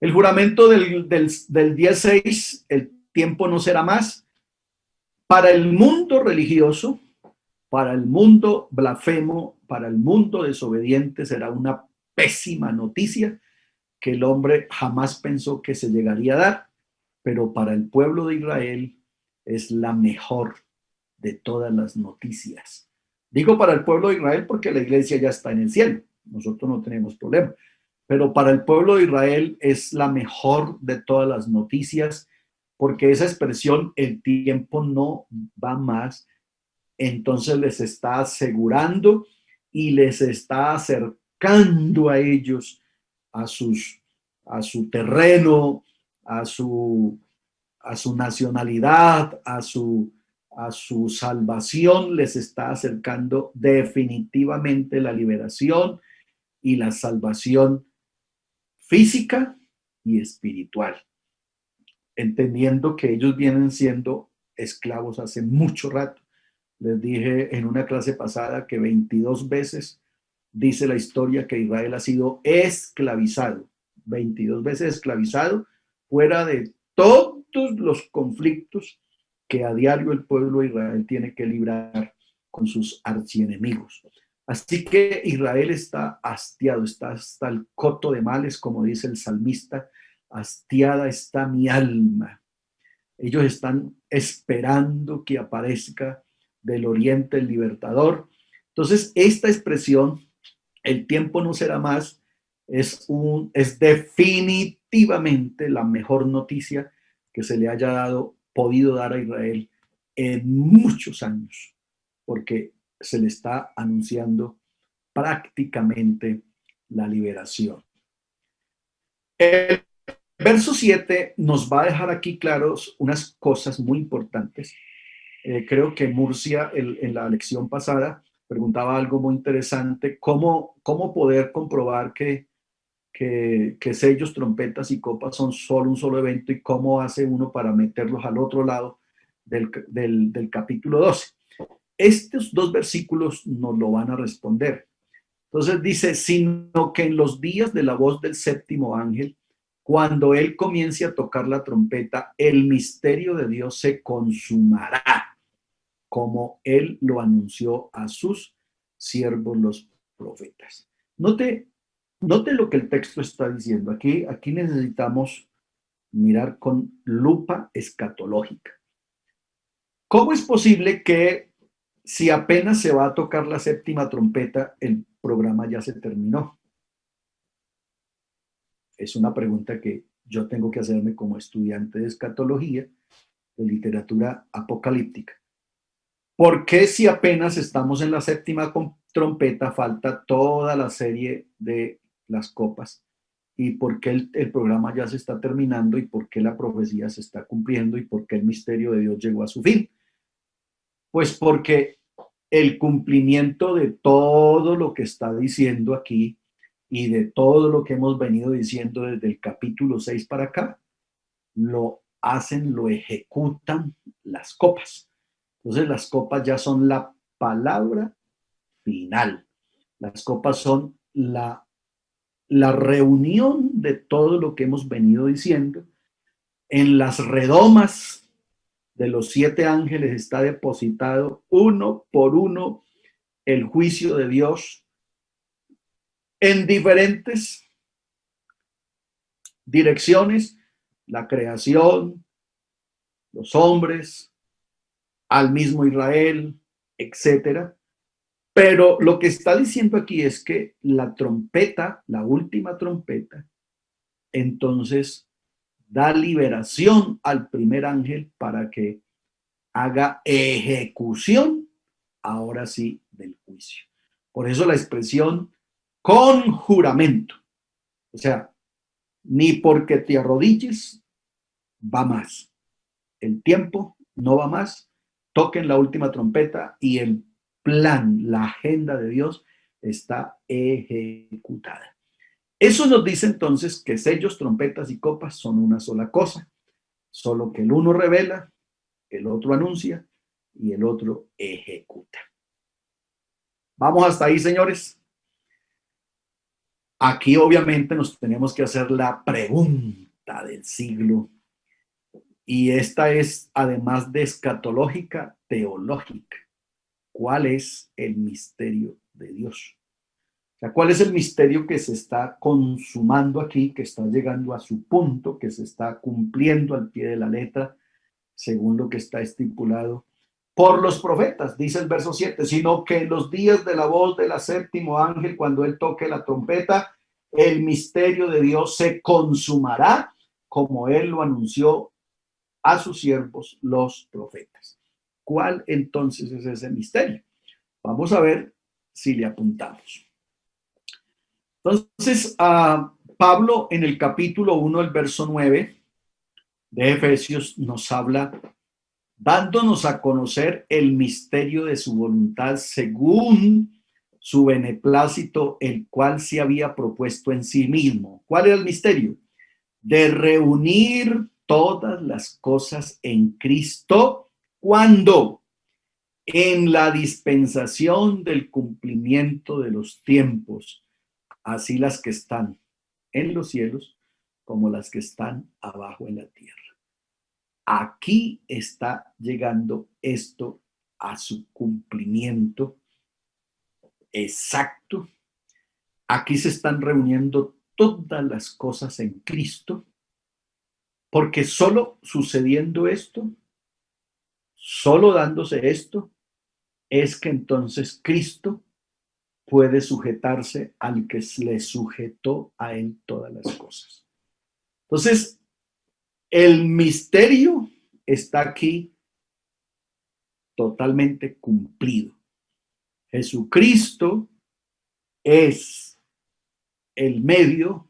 A: El juramento del día 6, el tiempo no será más. Para el mundo religioso, para el mundo blasfemo, para el mundo desobediente será una pésima noticia que el hombre jamás pensó que se llegaría a dar, pero para el pueblo de Israel es la mejor de todas las noticias. Digo para el pueblo de Israel porque la iglesia ya está en el cielo, nosotros no tenemos problema, pero para el pueblo de Israel es la mejor de todas las noticias porque esa expresión, el tiempo no va más, entonces les está asegurando y les está acercando a ellos a su terreno, a su nacionalidad, a su salvación, les está acercando definitivamente la liberación y la salvación física y espiritual, entendiendo que ellos vienen siendo esclavos hace mucho rato. Les dije en una clase pasada que 22 veces dice la historia que Israel ha sido esclavizado, 22 veces esclavizado, fuera de todos los conflictos que a diario el pueblo de Israel tiene que librar con sus archienemigos. Así que Israel está hastiado, está hasta el coto de males, como dice el salmista, hastiada está mi alma. Ellos están esperando que aparezca del oriente el libertador. Entonces, esta expresión, el tiempo no será más, es definitivamente la mejor noticia que se le haya podido dar a Israel en muchos años, porque se le está anunciando prácticamente la liberación. El verso 7 nos va a dejar aquí claros unas cosas muy importantes. Creo que Murcia en la lección pasada preguntaba algo muy interesante, cómo poder comprobar que sellos, trompetas y copas son solo un solo evento y cómo hace uno para meterlos al otro lado del capítulo 12. Estos 2 versículos nos lo van a responder. Entonces dice, sino que en los días de la voz del 7º ángel, cuando él comience a tocar la trompeta, el misterio de Dios se consumará, como él lo anunció a sus siervos los profetas. Note lo que el texto está diciendo. Aquí necesitamos mirar con lupa escatológica. ¿Cómo es posible que si apenas se va a tocar la 7ª trompeta, el programa ya se terminó? Es una pregunta que yo tengo que hacerme como estudiante de escatología, de literatura apocalíptica. ¿Por qué si apenas estamos en la 7ª trompeta falta toda la serie de las copas? ¿Y por qué el programa ya se está terminando? ¿Y por qué la profecía se está cumpliendo? ¿Y por qué el misterio de Dios llegó a su fin? Pues porque el cumplimiento de todo lo que está diciendo aquí y de todo lo que hemos venido diciendo desde el capítulo 6 para acá, lo ejecutan las copas. Entonces las copas ya son la palabra final. Las copas son la reunión de todo lo que hemos venido diciendo. En las redomas de los 7 ángeles está depositado uno por uno el juicio de Dios en diferentes direcciones, la creación, los hombres, al mismo Israel, etcétera. Pero lo que está diciendo aquí es que la trompeta, la última trompeta, entonces da liberación al primer ángel para que haga ejecución, ahora sí, del juicio. Por eso la expresión con juramento. O sea, ni porque te arrodilles va más. El tiempo no va más. Toquen la última trompeta y el plan, la agenda de Dios está ejecutada. Eso nos dice entonces que sellos, trompetas y copas son una sola cosa, solo que el uno revela, el otro anuncia y el otro ejecuta. Vamos hasta ahí, señores. Aquí obviamente nos tenemos que hacer la pregunta del siglo, y esta es, además de escatológica, teológica. ¿Cuál es el misterio de Dios? O sea, ¿cuál es el misterio que se está consumando aquí, que está llegando a su punto, que se está cumpliendo al pie de la letra, según lo que está estipulado por los profetas? Dice el verso 7, sino que en los días de la voz del séptimo ángel, cuando él toque la trompeta, el misterio de Dios se consumará, como él lo anunció a sus siervos, los profetas. ¿Cuál entonces es ese misterio? Vamos a ver si le apuntamos. Entonces, Pablo en el capítulo 1, el verso 9 de Efesios nos habla dándonos a conocer el misterio de su voluntad según su beneplácito, el cual se había propuesto en sí mismo. ¿Cuál era el misterio? De reunir todas las cosas en Cristo, ¿cuándo? En la dispensación del cumplimiento de los tiempos, así las que están en los cielos como las que están abajo en la tierra. Aquí está llegando esto a su cumplimiento exacto. Aquí se están reuniendo todas las cosas en Cristo, porque solo sucediendo esto, solo dándose esto, es que entonces Cristo puede sujetarse al que le sujetó a él todas las cosas. Entonces, el misterio está aquí totalmente cumplido. Jesucristo es el medio,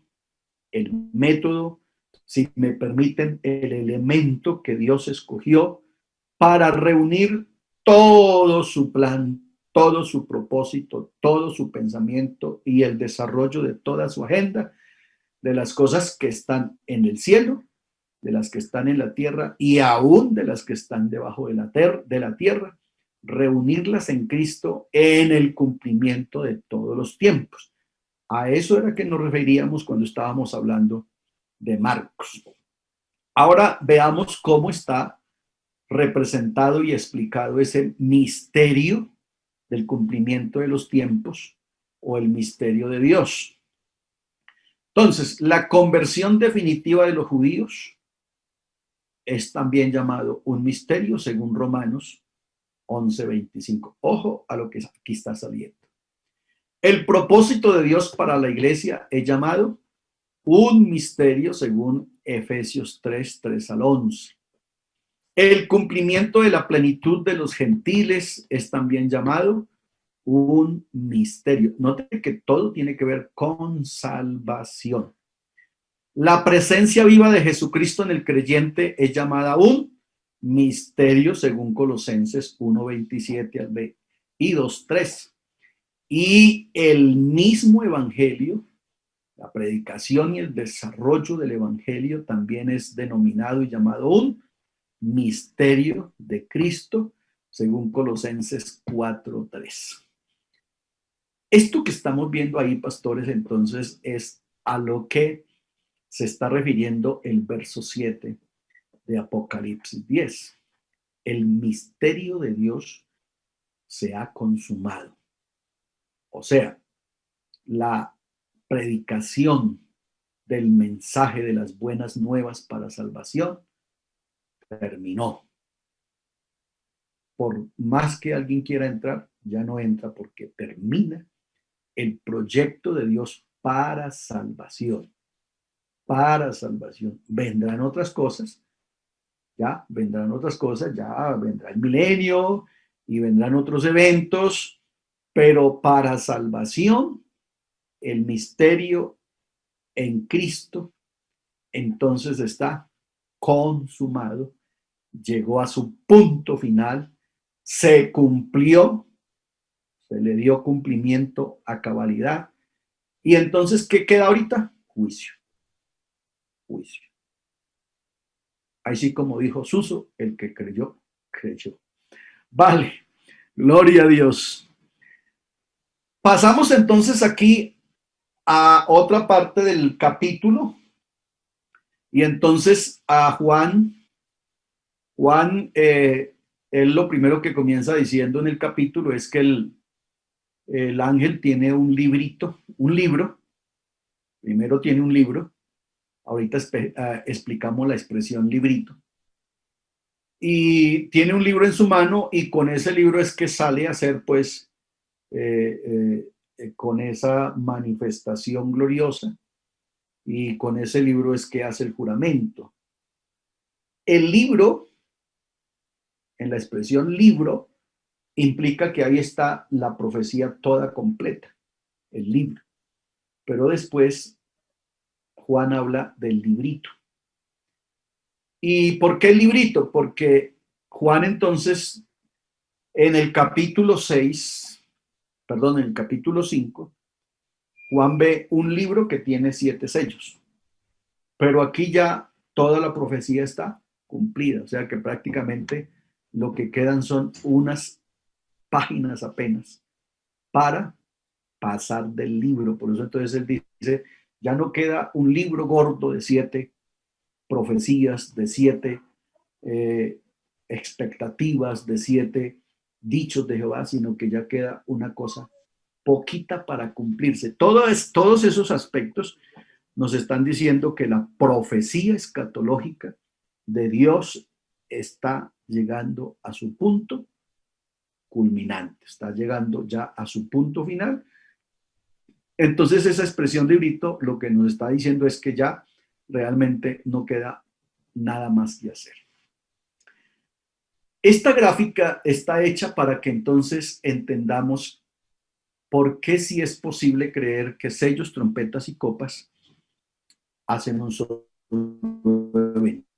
A: el método, si me permiten, el elemento que Dios escogió para reunir todo su plan, todo su propósito, todo su pensamiento y el desarrollo de toda su agenda, de las cosas que están en el cielo, de las que están en la tierra y aún de las que están debajo de la tierra, reunirlas en Cristo en el cumplimiento de todos los tiempos. A eso era que nos referíamos cuando estábamos hablando de Marcos. Ahora veamos cómo está representado y explicado ese misterio del cumplimiento de los tiempos o el misterio de Dios. Entonces, la conversión definitiva de los judíos es también llamado un misterio según Romanos 11:25. Ojo a lo que aquí está saliendo. El propósito de Dios para la iglesia es llamado un misterio según Efesios 3 al 11. El cumplimiento de la plenitud de los gentiles es también llamado un misterio. Note que todo tiene que ver con salvación. La presencia viva de Jesucristo en el creyente es llamada un misterio según Colosenses 1:27 y 2:3. Y el mismo evangelio, la predicación y el desarrollo del evangelio también es denominado y llamado un misterio de Cristo según Colosenses 4:3. Esto que estamos viendo ahí, pastores, entonces es a lo que se está refiriendo el verso 7 de Apocalipsis 10. El misterio de Dios se ha consumado. O sea, la predicación del mensaje de las buenas nuevas para salvación terminó. Por más que alguien quiera entrar, ya no entra porque termina el proyecto de Dios para salvación. Para salvación. Vendrán otras cosas, ya vendrán otras cosas, ya vendrá el milenio y vendrán otros eventos, pero para salvación, el misterio en Cristo, entonces está consumado, llegó a su punto final, se cumplió, se le dio cumplimiento a cabalidad. Y entonces, ¿qué queda ahorita? Juicio. Juicio. Así como dijo Suso, el que creyó, creyó. Vale, gloria a Dios. Pasamos entonces aquí a otra parte del capítulo. Y entonces a Juan, él lo primero que comienza diciendo en el capítulo es que el ángel tiene un librito, un libro. Primero tiene un libro. Ahorita explicamos la expresión librito. Y tiene un libro en su mano y con ese libro es que sale a hacer pues con esa manifestación gloriosa y con ese libro es que hace el juramento. El libro, en la expresión libro, implica que ahí está la profecía toda completa, el libro. Pero después Juan habla del librito. ¿Y por qué el librito? Porque Juan entonces en el capítulo 5, Juan ve un libro que tiene 7 sellos. Pero aquí ya toda la profecía está cumplida, o sea que prácticamente lo que quedan son unas páginas apenas para pasar del libro. Por eso entonces él dice, ya no queda un libro gordo de 7 profecías, de 7 expectativas, de 7 dichos de Jehová, sino que ya queda una cosa poquita para cumplirse. Todos esos aspectos nos están diciendo que la profecía escatológica de Dios está llegando a su punto culminante, está llegando ya a su punto final. Entonces esa expresión librito lo que nos está diciendo es que ya realmente no queda nada más que hacer. Esta gráfica está hecha para que entonces entendamos por qué sí es posible creer que sellos, trompetas y copas hacen un solo evento.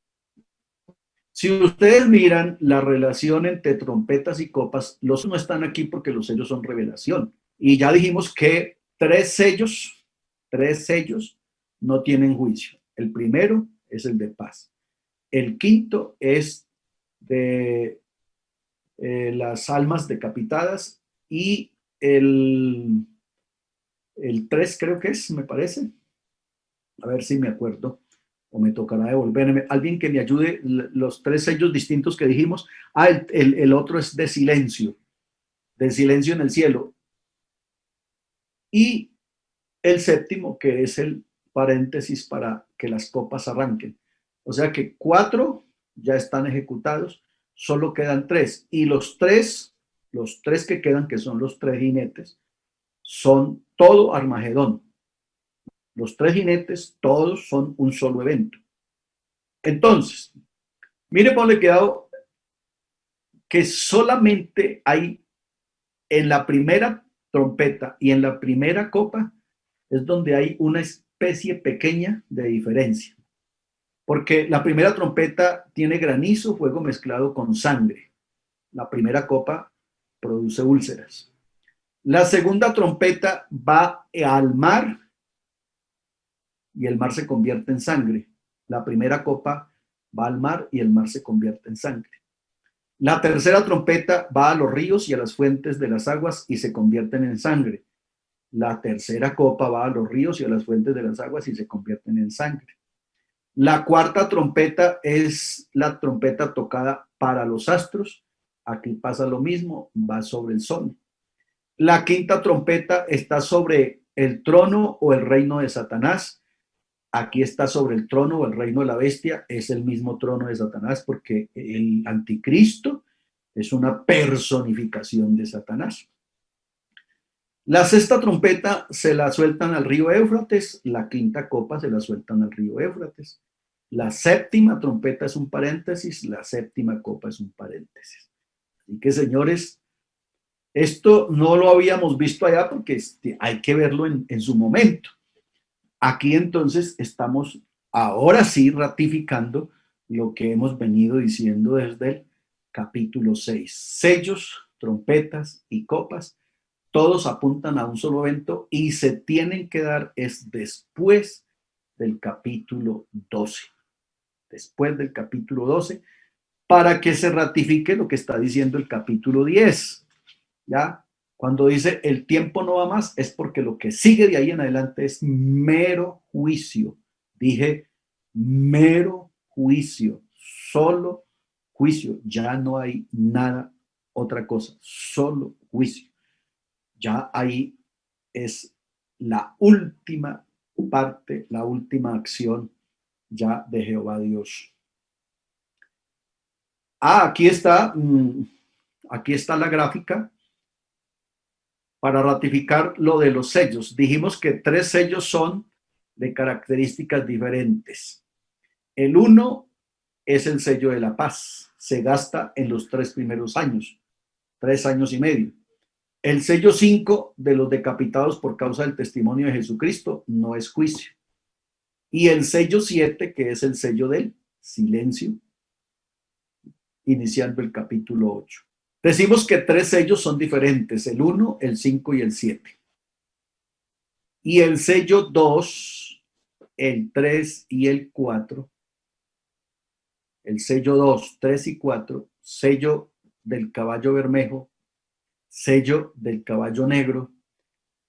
A: Si ustedes miran la relación entre trompetas y copas, los no están aquí porque los sellos son revelación. Y ya dijimos que 3 sellos no tienen juicio. El primero es el de paz. El quinto es de las almas decapitadas y el 3 creo que es, me parece. A ver si me acuerdo o me tocará devolverme. Alguien que me ayude, los 3 sellos distintos que dijimos. El otro es de silencio en el cielo. Y el séptimo, que es el paréntesis para que las copas arranquen. O sea que 4 ya están ejecutados, solo quedan 3. Y los tres que quedan, que son los 3 jinetes, son todo Armagedón. Los 3 jinetes, todos son un solo evento. Entonces, mire, ponle cuidado que solamente hay en la primera trompeta y en la primera copa es donde hay una especie pequeña de diferencia. Porque la primera trompeta tiene granizo, fuego mezclado con sangre. La primera copa produce úlceras. La segunda trompeta va al mar y el mar se convierte en sangre. La primera copa va al mar y el mar se convierte en sangre. La tercera trompeta va a los ríos y a las fuentes de las aguas y se convierten en sangre. La tercera copa va a los ríos y a las fuentes de las aguas y se convierten en sangre. La cuarta trompeta es la trompeta tocada para los astros. Aquí pasa lo mismo, va sobre el sol. La quinta trompeta está sobre el trono o el reino de Satanás. Aquí está sobre el trono o el reino de la bestia, es el mismo trono de Satanás porque el anticristo es una personificación de Satanás. La sexta trompeta se la sueltan al río Éufrates, la quinta copa se la sueltan al río Éufrates. La séptima trompeta es un paréntesis, la séptima copa es un paréntesis. Así que, señores, esto no lo habíamos visto allá porque hay que verlo en su momento. Aquí entonces estamos ahora sí ratificando lo que hemos venido diciendo desde el capítulo 6. Sellos, trompetas y copas, todos apuntan a un solo evento y se tienen que dar es después del capítulo 12. Después del capítulo 12, para que se ratifique lo que está diciendo el capítulo 10. ¿Ya? Cuando dice el tiempo no va más, es porque lo que sigue de ahí en adelante es mero juicio. Dije mero juicio, solo juicio. Ya no hay nada, otra cosa, solo juicio. Ya ahí es la última parte, la última acción ya de Jehová Dios. Aquí está la gráfica para ratificar lo de los sellos. Dijimos que 3 sellos son de características diferentes. El 1 es el sello de la paz. Se gasta en los 3 primeros años, 3 años y medio. El sello 5 de los decapitados por causa del testimonio de Jesucristo no es juicio. Y el sello 7, que es el sello del silencio, iniciando el capítulo 8. Decimos que 3 sellos son diferentes, el 1, el 5 y el 7. Y el sello 2, el 3 y el 4, el sello 2, 3 y 4, sello del caballo bermejo, sello del caballo negro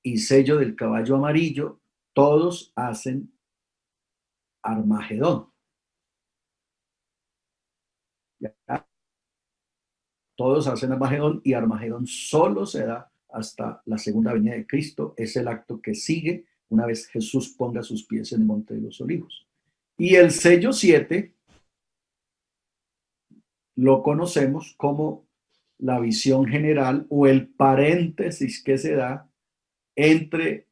A: y sello del caballo amarillo, todos hacen Armagedón. ¿Ya? Todos hacen Armagedón y Armagedón solo se da hasta la segunda venida de Cristo. Es el acto que sigue una vez Jesús ponga sus pies en el Monte de los Olivos. Y el sello 7 lo conocemos como la visión general o el paréntesis que se da entre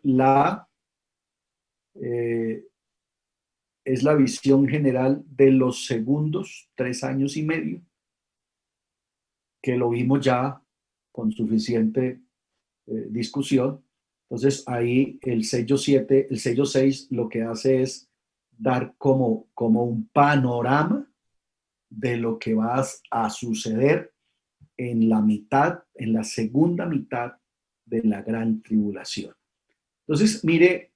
A: la es la visión general de los segundos 3 años y medio, que lo vimos ya con suficiente discusión. Entonces ahí el sello 7, el sello 6 lo que hace es dar como un panorama de lo que va a suceder en la segunda mitad de la gran tribulación. Entonces, mire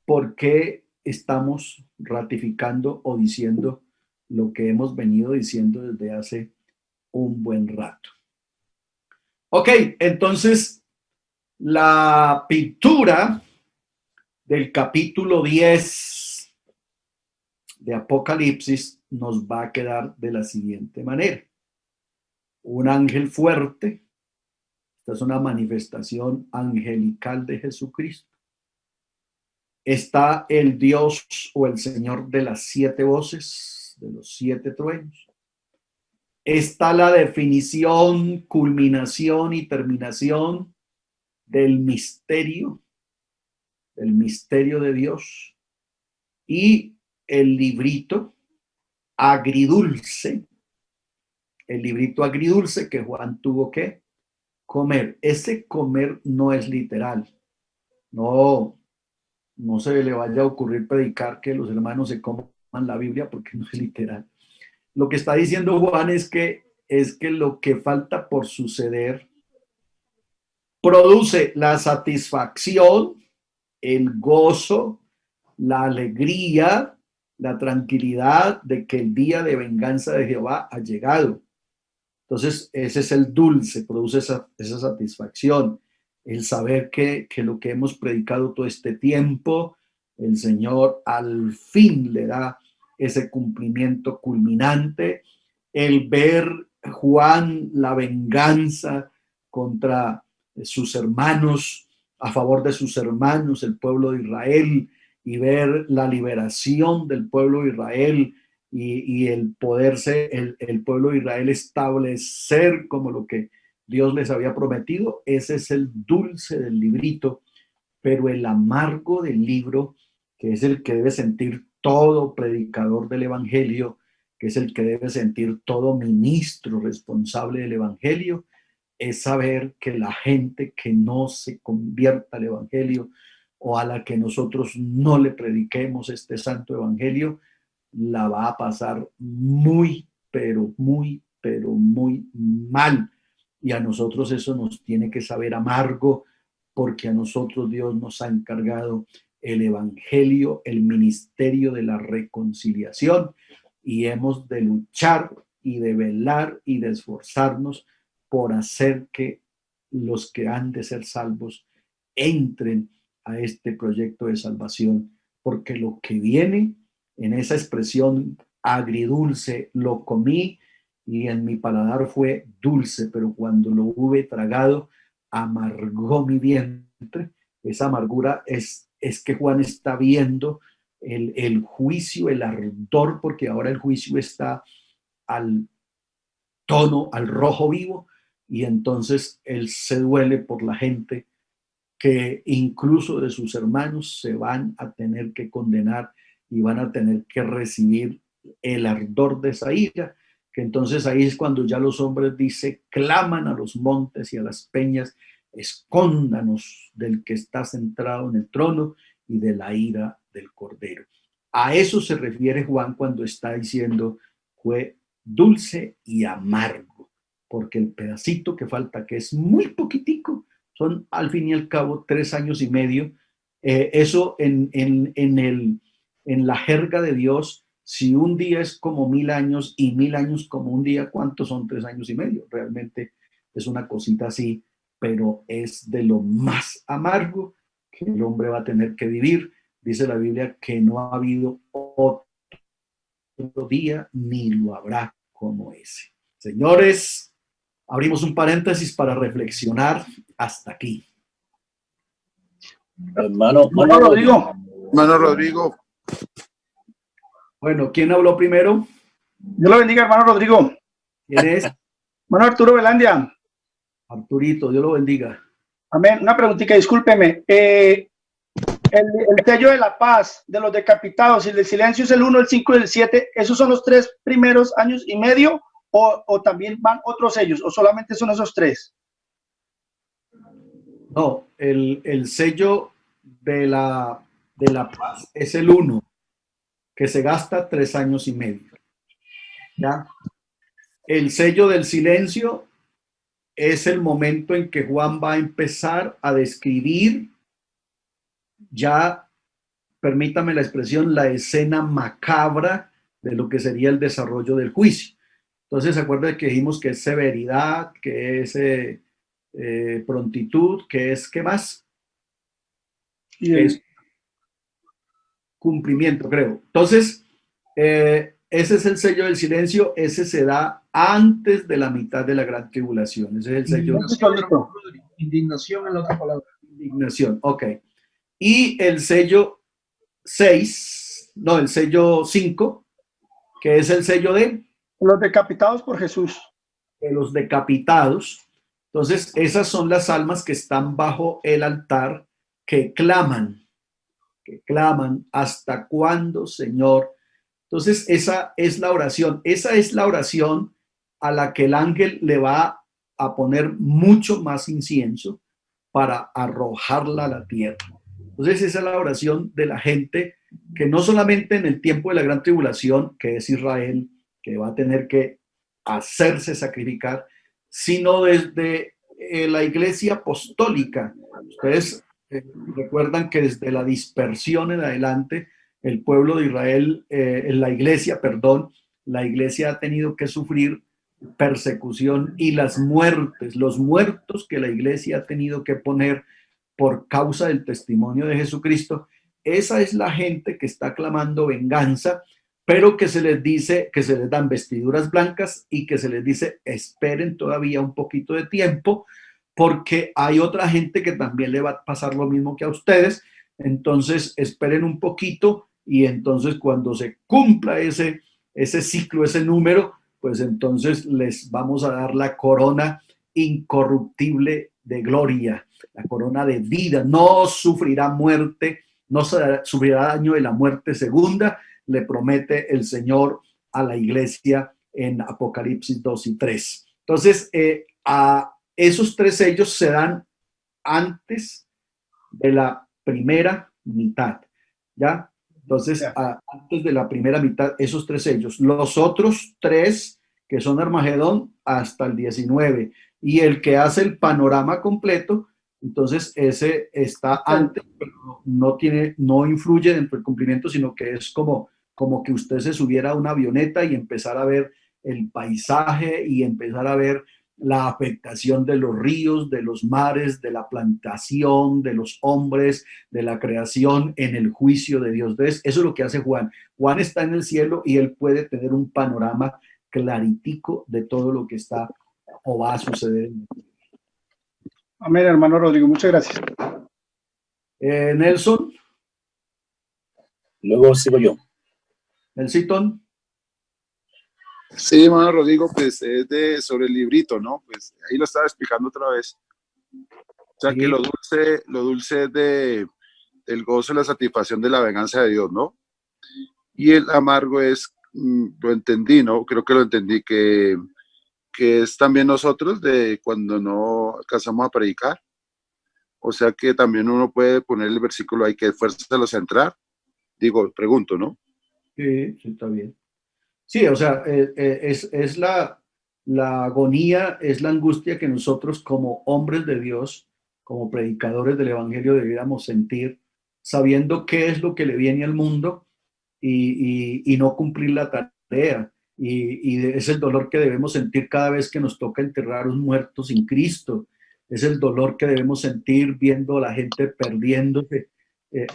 A: por qué estamos ratificando o diciendo lo que hemos venido diciendo desde hace un buen rato. Ok, entonces la pintura del capítulo 10 de Apocalipsis nos va a quedar de la siguiente manera. Un ángel fuerte, esta es una manifestación angelical de Jesucristo. Está el Dios o el Señor de las 7 voces, de los 7 truenos. Está la definición, culminación y terminación del misterio de Dios. Y el librito agridulce, que Juan tuvo que comer. Ese comer no es literal. No se le vaya a ocurrir predicar que los hermanos se coman la Biblia porque no es literal. Lo que está diciendo Juan es que lo que falta por suceder produce la satisfacción, el gozo, la alegría, la tranquilidad de que el día de venganza de Jehová ha llegado. Entonces, ese es el dulce, produce esa satisfacción, el saber que lo que hemos predicado todo este tiempo, el Señor al fin le da ese cumplimiento culminante, el ver Juan la venganza contra sus hermanos, a favor de sus hermanos, el pueblo de Israel, y ver la liberación del pueblo de Israel y el poderse, el pueblo de Israel establecer como lo que Dios les había prometido. Ese es el dulce del librito, pero el amargo del libro, que es el que debe sentir todo predicador del evangelio, que es el que debe sentir todo ministro responsable del evangelio, es saber que la gente que no se convierta al evangelio, o a la que nosotros no le prediquemos este santo evangelio, la va a pasar muy, pero muy mal. Y a nosotros eso nos tiene que saber amargo, porque a nosotros Dios nos ha encargado el evangelio, el ministerio de la reconciliación, y hemos de luchar y de velar y de esforzarnos por hacer que los que han de ser salvos entren a este proyecto de salvación, porque lo que viene en esa expresión agridulce, lo comí y en mi paladar fue dulce, pero cuando lo hube tragado, amargó mi vientre. Esa amargura es que Juan está viendo el juicio, el ardor, porque ahora el juicio está al tono, al rojo vivo, y entonces él se duele por la gente que incluso de sus hermanos se van a tener que condenar y van a tener que recibir el ardor de esa ira, que entonces ahí es cuando ya los hombres, dice, claman a los montes y a las peñas, escóndanos del que está centrado en el trono y de la ira del Cordero. A eso se refiere Juan cuando está diciendo fue dulce y amargo, porque el pedacito que falta, que es muy poquitico, son al fin y al cabo 3 años y medio. Eso en la jerga de Dios, si un día es como 1000 años y 1000 años como un día, ¿cuántos son 3 años y medio? Realmente es una cosita así, pero es de lo más amargo que el hombre va a tener que vivir. Dice la Biblia que no ha habido otro día ni lo habrá como ese. Señores, abrimos un paréntesis para reflexionar hasta aquí.
E: Hermano
D: Rodrigo.
G: Hermano Rodrigo.
A: Bueno, ¿quién habló primero?
J: Dios lo bendiga, hermano Rodrigo.
A: ¿Quién es?
J: Hermano Arturo Velandia.
A: Arturito, Dios lo bendiga.
J: Amén. Una preguntita, discúlpeme. El sello de la paz de los decapitados y el del silencio es el 1, el 5 y el 7. ¿Esos son los 3 primeros años y medio o también van otros sellos o solamente son esos 3?
A: No, el sello de la paz es el 1, que se gasta 3 años y medio. ¿Ya? El sello del silencio es el momento en que Juan va a empezar a describir ya, permítame la expresión, la escena macabra de lo que sería el desarrollo del juicio. Entonces, ¿se acuerdan que dijimos que es severidad, que es prontitud, que es, ¿qué más? Es cumplimiento, creo. Entonces, ese es el sello del silencio, ese se da antes de la mitad de la gran tribulación. Ese es el sello.
D: Indignación en la otra palabra.
A: Indignación, ok. Y el sello 6, no, el sello 5, que es el sello de
J: los decapitados por Jesús.
A: De los decapitados. Entonces, esas son las almas que están bajo el altar, que claman, ¿hasta cuándo, Señor? Entonces, esa es la oración. Esa es la oración a la que el ángel le va a poner mucho más incienso para arrojarla a la tierra. Entonces, esa es la oración de la gente que no solamente en el tiempo de la gran tribulación, que es Israel, que va a tener que hacerse sacrificar, sino desde la iglesia apostólica. Ustedes recuerdan que desde la dispersión en adelante, el pueblo de Israel, la iglesia ha tenido que sufrir persecución y las muertes, los muertos que la iglesia ha tenido que poner por causa del testimonio de Jesucristo. Esa es la gente que está clamando venganza, pero que se les dice, que se les dan vestiduras blancas y que se les dice esperen todavía un poquito de tiempo, porque hay otra gente que también le va a pasar lo mismo que a ustedes. Entonces, esperen un poquito y entonces cuando se cumpla ese ciclo, ese número, pues entonces les vamos a dar la corona incorruptible de gloria, la corona de vida. No sufrirá muerte, no sufrirá daño de la muerte segunda, le promete el Señor a la iglesia en Apocalipsis 2 y 3. Entonces, a esos 3 sellos se dan antes de la primera mitad, ¿ya? Entonces, antes de la primera mitad, esos 3 sellos. Los otros 3, que son Armagedón, hasta el 19. Y el que hace el panorama completo, entonces ese está antes, pero no influye dentro del cumplimiento, sino que es como que usted se subiera a una avioneta y empezar a ver el paisaje y empezar a ver la afectación de los ríos, de los mares, de la plantación, de los hombres, de la creación en el juicio de Dios. Entonces, eso es lo que hace Juan. Juan está en el cielo y él puede tener un panorama claritico de todo lo que está o va a suceder.
J: Amén, hermano Rodrigo, muchas gracias.
A: Nelson.
E: Luego sigo yo.
A: Nelson.
G: Sí, hermano Rodrigo, pues es sobre el librito, ¿no? Pues ahí lo estaba explicando otra vez. O sea, sí, que lo dulce del gozo y la satisfacción de la venganza de Dios, ¿no? Y el amargo es, lo entendí, ¿no? Creo que lo entendí, que es también nosotros de cuando no alcanzamos a predicar. O sea que también uno puede poner el versículo ahí, que fuérzalos a entrar. Digo, pregunto, ¿no?
A: Sí, sí, está bien. Sí, o sea, es la agonía, es la angustia que nosotros como hombres de Dios, como predicadores del Evangelio debiéramos sentir, sabiendo qué es lo que le viene al mundo y no cumplir la tarea. Y es el dolor que debemos sentir cada vez que nos toca enterrar a un muerto sin Cristo. Es el dolor que debemos sentir viendo a la gente perdiéndose.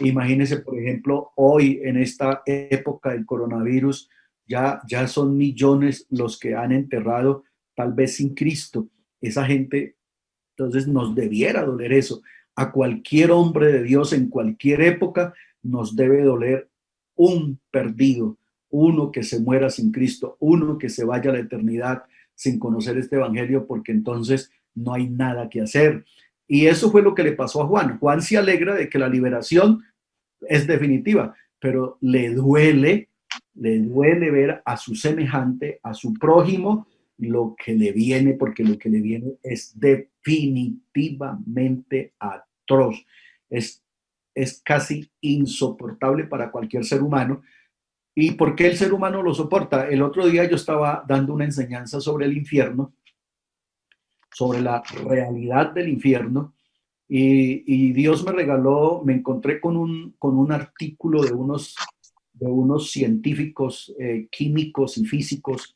A: Imagínense, por ejemplo, hoy en esta época del coronavirus, ya son millones los que han enterrado tal vez sin Cristo. Esa gente, entonces nos debiera doler eso. A cualquier hombre de Dios en cualquier época nos debe doler un perdido, uno que se muera sin Cristo, uno que se vaya a la eternidad sin conocer este evangelio, porque entonces no hay nada que hacer. Y eso fue lo que le pasó a Juan. Juan se alegra de que la liberación es definitiva, pero le duele ver a su semejante, a su prójimo, lo que le viene, porque lo que le viene es definitivamente atroz. Es casi insoportable para cualquier ser humano. ¿Y por qué el ser humano lo soporta? El otro día yo estaba dando una enseñanza sobre el infierno, sobre la realidad del infierno, y Dios me regaló, me encontré con un artículo de unos científicos químicos y físicos,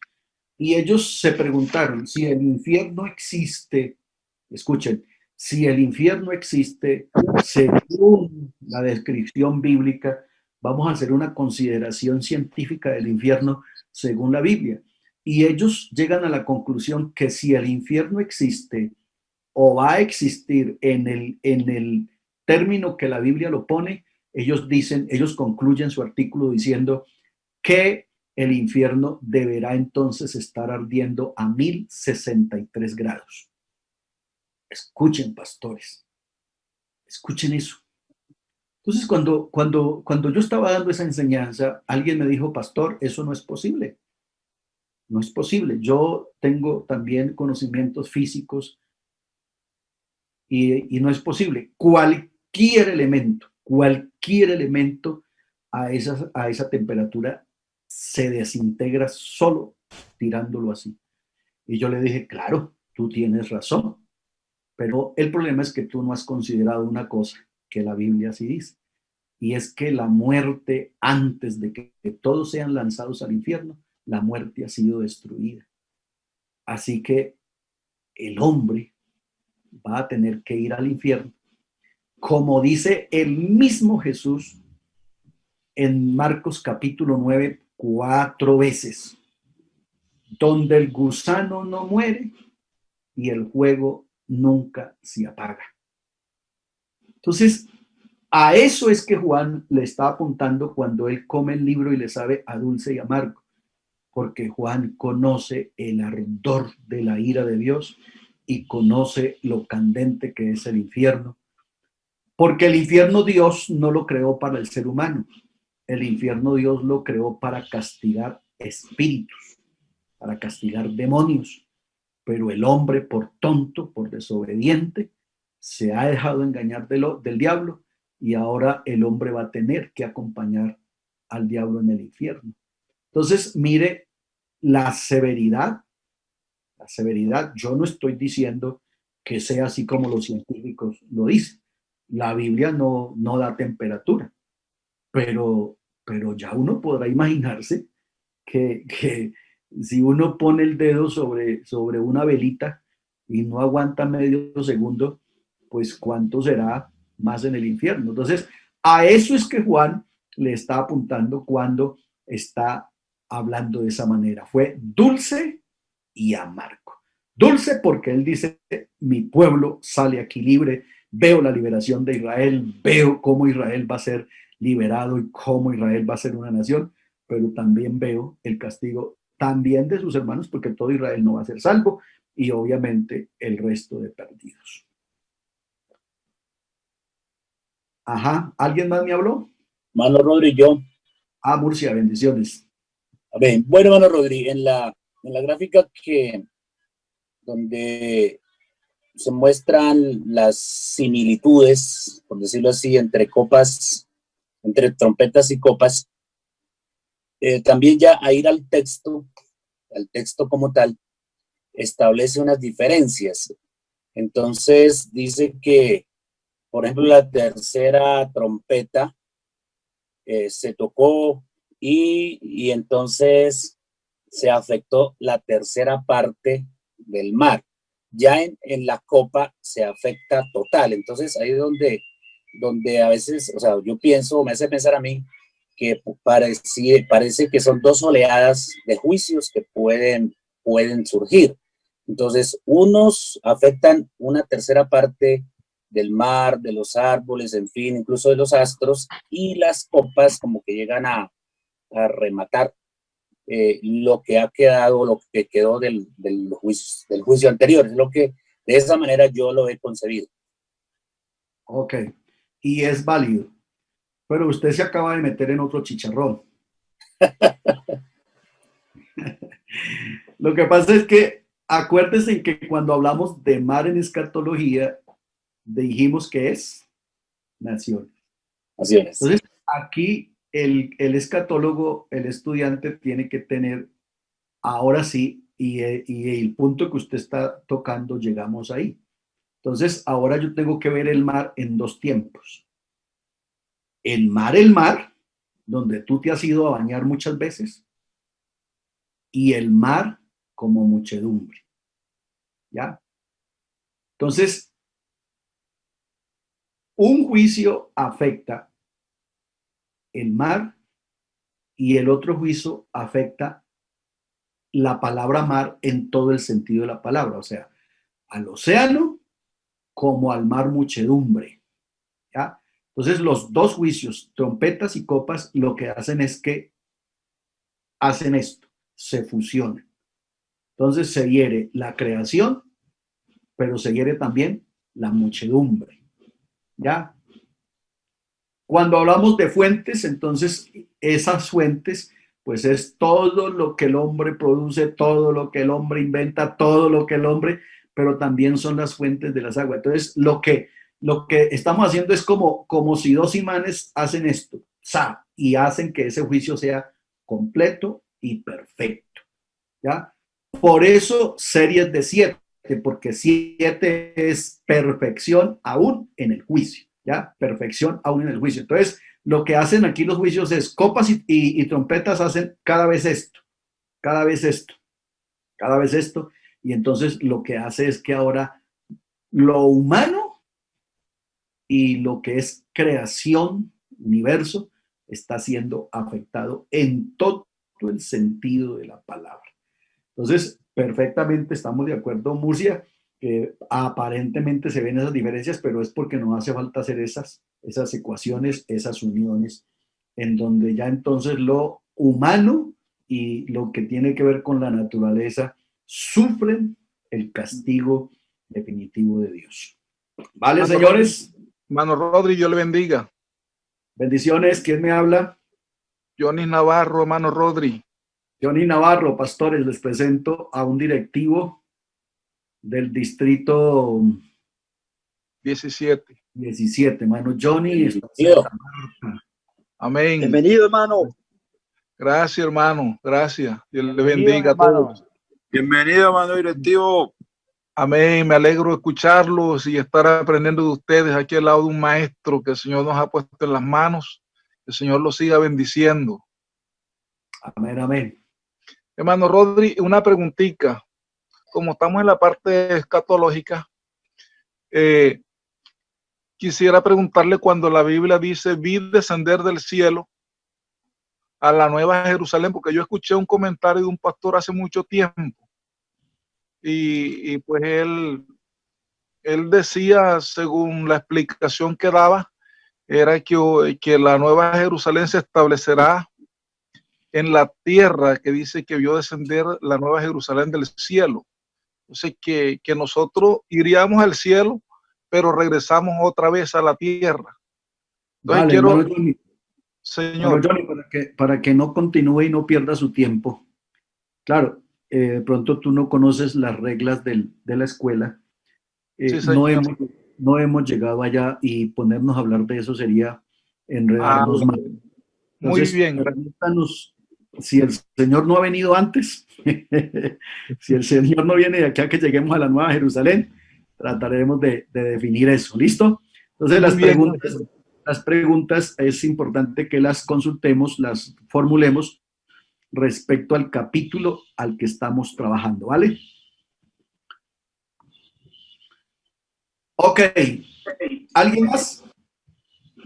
A: y ellos se preguntaron si el infierno existe. Escuchen, si el infierno existe según la descripción bíblica, vamos a hacer una consideración científica del infierno según la Biblia. Y ellos llegan a la conclusión que si el infierno existe o va a existir en el término que la Biblia lo pone, ellos concluyen su artículo diciendo que el infierno deberá entonces estar ardiendo a 1063 grados. Escuchen, pastores, escuchen eso. Entonces, cuando yo estaba dando esa enseñanza, alguien me dijo, pastor, eso no es posible. No es posible. Yo tengo también conocimientos físicos y no es posible. Cualquier elemento a esa temperatura se desintegra solo tirándolo así. Y yo le dije, claro, tú tienes razón, pero el problema es que tú no has considerado una cosa que la Biblia sí dice, y es que la muerte, antes de que todos sean lanzados al infierno, la muerte ha sido destruida. Así que el hombre va a tener que ir al infierno, como dice el mismo Jesús en Marcos capítulo 9, 4 veces, donde el gusano no muere y el fuego nunca se apaga. Entonces, a eso es que Juan le está apuntando cuando él come el libro y le sabe a dulce y amargo, porque Juan conoce el ardor de la ira de Dios y conoce lo candente que es el infierno, porque el infierno Dios no lo creó para el ser humano, el infierno Dios lo creó para castigar espíritus, para castigar demonios, pero el hombre por tonto, por desobediente, se ha dejado engañar del diablo y ahora el hombre va a tener que acompañar al diablo en el infierno. Entonces, mire la severidad, yo no estoy diciendo que sea así como los científicos lo dicen. La Biblia no da temperatura, pero ya uno podrá imaginarse que si uno pone el dedo sobre una velita y no aguanta medio segundo, pues cuánto será más en el infierno. Entonces, a eso es que Juan le está apuntando cuando está hablando de esa manera. Fue dulce y amargo. Dulce porque él dice, mi pueblo sale aquí libre, veo la liberación de Israel, veo cómo Israel va a ser liberado y cómo Israel va a ser una nación, pero también veo el castigo también de sus hermanos, porque todo Israel no va a ser salvo y obviamente el resto de perdidos. Ajá, ¿alguien más me habló?
E: Mano Rodri y yo.
A: Ah, Murcia, bendiciones.
E: A ver, bueno, mano Rodri, en la gráfica donde se muestran las similitudes, por decirlo así, entre copas, entre trompetas y copas, también ya a ir al texto como tal, establece unas diferencias. Entonces dice que, por ejemplo, la tercera trompeta se tocó y entonces se afectó la tercera parte del mar. Ya en la copa se afecta total. Entonces ahí es donde a veces, o sea, yo pienso, me hace pensar a mí que parece que son dos oleadas de juicios que pueden surgir. Entonces, unos afectan una tercera parte del mar, de los árboles, en fin, incluso de los astros, y las copas como que llegan a rematar lo que ha quedado, lo que quedó del juicio anterior. Es lo que de esa manera yo lo he concebido.
A: Ok, y es válido, pero usted se acaba de meter en otro chicharrón. Lo que pasa es que acuérdese que cuando hablamos de mar en escatología, dijimos que es naciones.
E: Naciones.
A: Entonces, aquí el escatólogo, el estudiante, tiene que tener, ahora sí, y el punto que usted está tocando, llegamos ahí. Entonces, ahora yo tengo que ver el mar en dos tiempos. El mar, donde tú te has ido a bañar muchas veces, y el mar como muchedumbre. ¿Ya? Entonces, un juicio afecta el mar y el otro juicio afecta la palabra mar en todo el sentido de la palabra, o sea, al océano como al mar muchedumbre. ¿Ya? Entonces, los dos juicios, trompetas y copas, lo que hacen es que hacen esto, se fusionan. Entonces se hiere la creación, pero se hiere también la muchedumbre. ¿Ya? Cuando hablamos de fuentes, entonces esas fuentes, pues es todo lo que el hombre produce, todo lo que el hombre inventa, todo lo que el hombre, pero también son las fuentes de las aguas. Entonces, lo que estamos haciendo es como si dos imanes hacen esto, y hacen que ese juicio sea completo y perfecto. ¿Ya? Por eso series de 7, porque 7 es perfección aún en el juicio, ¿ya? Perfección aún en el juicio. Entonces, lo que hacen aquí los juicios es copas y trompetas hacen cada vez esto, cada vez esto, cada vez esto, y entonces lo que hace es que ahora lo humano y lo que es creación, universo, está siendo afectado en todo el sentido de la palabra. Entonces, perfectamente estamos de acuerdo, Murcia, aparentemente se ven esas diferencias, pero es porque nos hace falta hacer esas ecuaciones, esas uniones, en donde ya entonces lo humano y lo que tiene que ver con la naturaleza sufren el castigo definitivo de Dios. ¿Vale, señores?
K: Hermano Rodri, Dios le bendiga.
A: Bendiciones. ¿Quién me habla?
K: Johnny Navarro, hermano Rodri.
A: Johnny Navarro, pastores, les presento a un directivo del distrito
K: 17.
A: 17, hermano Johnny.
K: Amén.
F: Bienvenido, hermano.
K: Gracias, hermano. Gracias. Dios le bendiga a todos.
G: Bienvenido, hermano directivo.
K: Amén. Me alegro de escucharlos y estar aprendiendo de ustedes aquí al lado de un maestro que el Señor nos ha puesto en las manos. Que el Señor los siga bendiciendo.
A: Amén, amén.
K: Hermano Rodri, una preguntita. Como estamos en la parte escatológica, quisiera preguntarle, cuando la Biblia dice vi descender del cielo a la Nueva Jerusalén, porque yo escuché un comentario de un pastor hace mucho tiempo y pues él decía, según la explicación que daba, era que la Nueva Jerusalén se establecerá en la tierra, que dice que vio descender la Nueva Jerusalén del cielo. Entonces que nosotros iríamos al cielo, pero regresamos otra vez a la tierra. Entonces
A: vale,
K: quiero,
A: Johnny,
K: señor,
A: Johnny, para que no continúe y no pierda su tiempo. Claro, de pronto tú no conoces las reglas de la escuela.
K: sí,
A: no hemos llegado allá, y ponernos a hablar de eso sería enredarnos más.
K: Muy
A: Entonces,
K: bien.
A: Permítanos, si el Señor no ha venido antes, si el Señor no viene de aquí a que lleguemos a la Nueva Jerusalén, trataremos de definir eso. ¿Listo? Entonces, las preguntas es importante que las consultemos, las formulemos respecto al capítulo al que estamos trabajando, ¿vale? Ok. ¿Alguien más?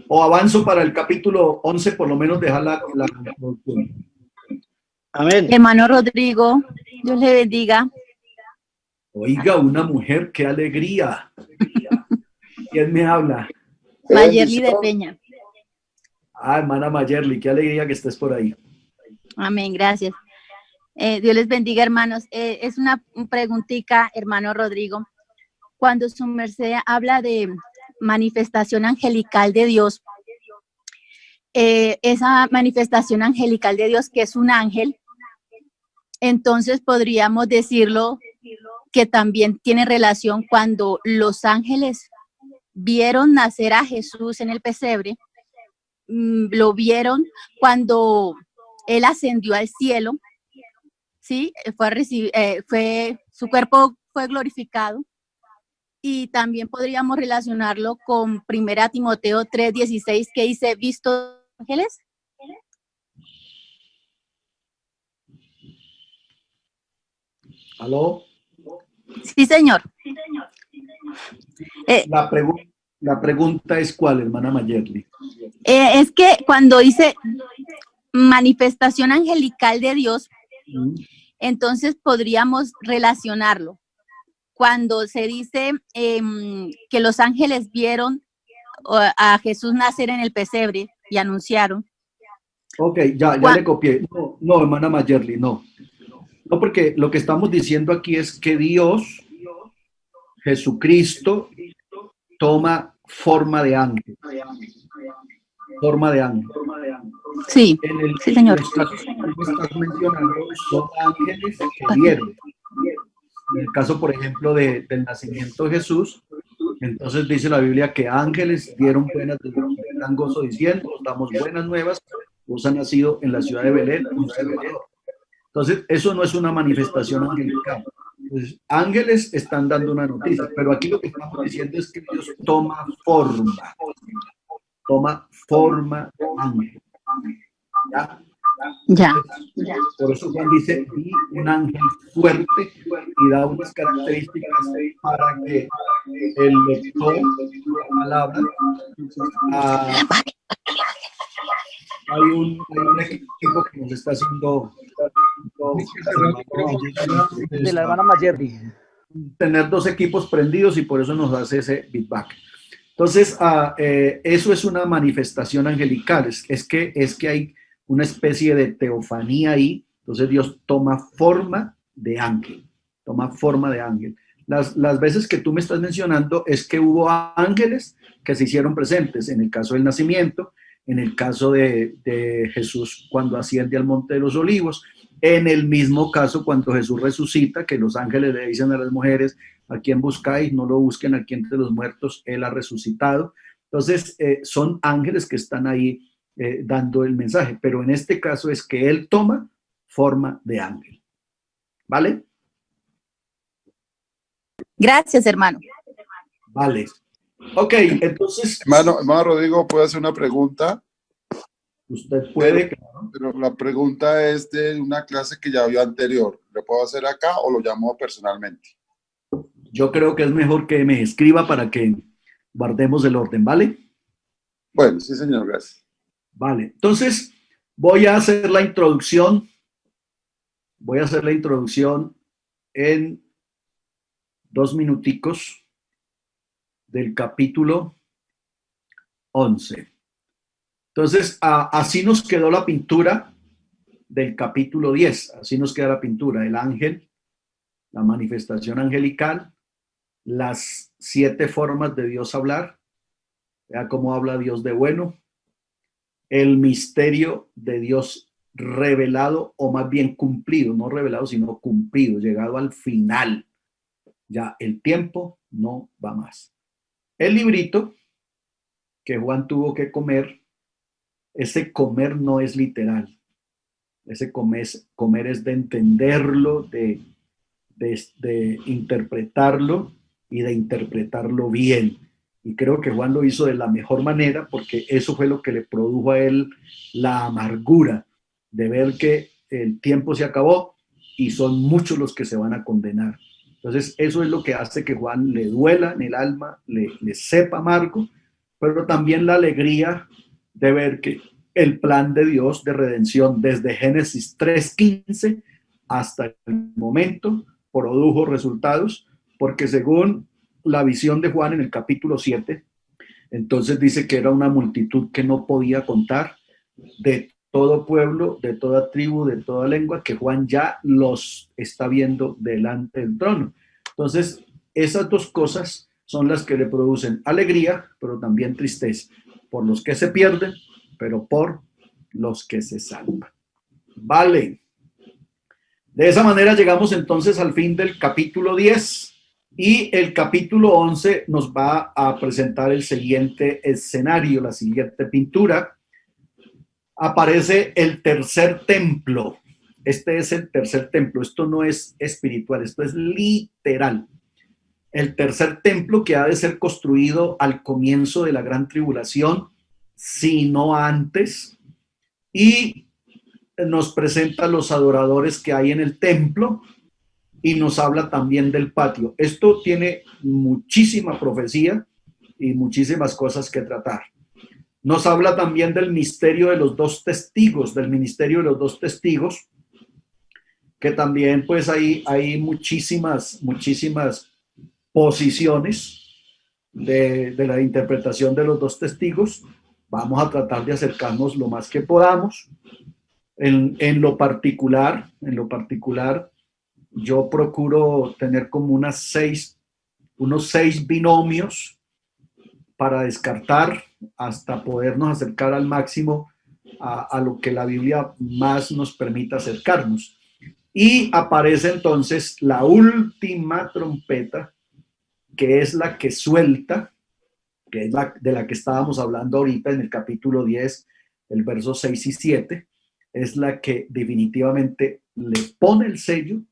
A: ¿O avanzo para el capítulo 11, por lo menos dejar la introducción?
F: Amén.
L: Hermano Rodrigo, Dios le bendiga.
A: Oiga, una mujer, qué alegría. ¿Quién me habla?
L: Mayerly de Peña.
A: Ah, hermana Mayerly, qué alegría que estés por ahí.
L: Amén, gracias. Dios les bendiga, hermanos. Es una preguntita, hermano Rodrigo. Cuando su merced habla de manifestación angelical de Dios, esa manifestación angelical de Dios, que es un ángel, entonces podríamos decirlo que también tiene relación cuando los ángeles vieron nacer a Jesús en el pesebre, lo vieron cuando él ascendió al cielo, ¿sí? Su cuerpo fue glorificado. Y también podríamos relacionarlo con 1 Timoteo 3:16, que dice, ¿visto ángeles?
A: ¿Aló?
L: Sí, señor.
A: La pregunta es ¿cuál, hermana Mayerly?
L: Es que cuando dice manifestación angelical de Dios, entonces podríamos relacionarlo. Cuando se dice que los ángeles vieron a Jesús nacer en el pesebre y anunciaron.
A: Ok, ya le copié. No, hermana Mayerly, no. No, porque lo que estamos diciendo aquí es que Dios, Jesucristo, toma forma de ángel. Forma de ángel.
L: Sí, sí, señor.
A: Los casos que tú estás mencionando son ángeles que vieron. En el caso, por ejemplo, del nacimiento de Jesús, entonces dice la Biblia que ángeles dieron buenas de gran gozo diciendo, os damos buenas nuevas, os ha nacido en la ciudad de Belén un Salvador. Entonces, eso no es una manifestación angelical. Entonces, ángeles están dando una noticia, pero aquí lo que estamos diciendo es que Dios toma forma de ángel. ¿Ya?
L: Ya.
A: Por eso Juan dice, vi un ángel fuerte, y da unas características para que el lector de la palabra, hay un equipo que nos está haciendo
H: de la hermana Mayerly.
A: tener dos equipos prendidos y por eso nos hace ese feedback. Entonces, eso es una manifestación angelical, es que hay una especie de teofanía ahí, entonces Dios toma forma de ángel, toma forma de ángel. Las veces que tú me estás mencionando es que hubo ángeles que se hicieron presentes, en el caso del nacimiento, en el caso de Jesús cuando asciende al Monte de los Olivos, en el mismo caso cuando Jesús resucita, que los ángeles le dicen a las mujeres, ¿a quién buscáis? No lo busquen aquí entre los muertos, Él ha resucitado. Entonces, son ángeles que están ahí dando el mensaje, pero en este caso es que Él toma forma de ángel. ¿Vale?
L: Gracias, hermano.
A: Vale. Ok, entonces...
G: Hermano Rodrigo, ¿puedo hacer una pregunta?
A: Usted puede,
G: pero la pregunta es de una clase que ya vio anterior. ¿Lo puedo hacer acá o lo llamo personalmente?
A: Yo creo que es mejor que me escriba para que guardemos el orden, ¿vale?
G: Bueno, sí, señor, gracias.
A: Vale, entonces voy a hacer la introducción. Voy a hacer la introducción en 2 minuticos del capítulo 11. Entonces, así nos quedó la pintura del capítulo 10. Así nos queda la pintura, el ángel, la manifestación angelical, las 7 formas de Dios hablar, vea cómo habla Dios de bueno, el misterio de Dios revelado, o más bien cumplido, no revelado, sino cumplido, llegado al final. Ya el tiempo no va más. El librito que Juan tuvo que comer, ese comer no es literal. Ese comer es de entenderlo, de interpretarlo y de interpretarlo bien. Y creo que Juan lo hizo de la mejor manera porque eso fue lo que le produjo a él la amargura de ver que el tiempo se acabó y son muchos los que se van a condenar. Entonces eso es lo que hace que Juan le duela en el alma, le sepa amargo, pero también la alegría de ver que el plan de Dios de redención desde Génesis 3:15 hasta el momento produjo resultados, porque según la visión de Juan en el capítulo 7, entonces dice que era una multitud que no podía contar, de todo pueblo, de toda tribu, de toda lengua, que Juan ya los está viendo delante del trono. Entonces, esas dos cosas son las que le producen alegría, pero también tristeza, por los que se pierden, pero por los que se salvan. Vale. De esa manera llegamos entonces al fin del capítulo 10 y el capítulo 11 nos va a presentar el siguiente escenario, la siguiente pintura. Aparece el tercer templo. Este es el tercer templo. Esto no es espiritual, esto es literal. El tercer templo que ha de ser construido al comienzo de la gran tribulación, si no antes, y nos presenta los adoradores que hay en el templo y nos habla también del patio. Esto tiene muchísima profecía y muchísimas cosas que tratar. Nos habla también del misterio de los 2 testigos, del ministerio de los 2 testigos, que también pues hay muchísimas posiciones de la interpretación de los 2 testigos. Vamos a tratar de acercarnos lo más que podamos. En lo particular, yo procuro tener como unos 6 binomios para descartar hasta podernos acercar al máximo a lo que la Biblia más nos permita acercarnos. Y aparece entonces la última trompeta, que es la que suelta, que es de la que estábamos hablando ahorita en el capítulo 10, el verso 6 y 7, es la que definitivamente le pone el sello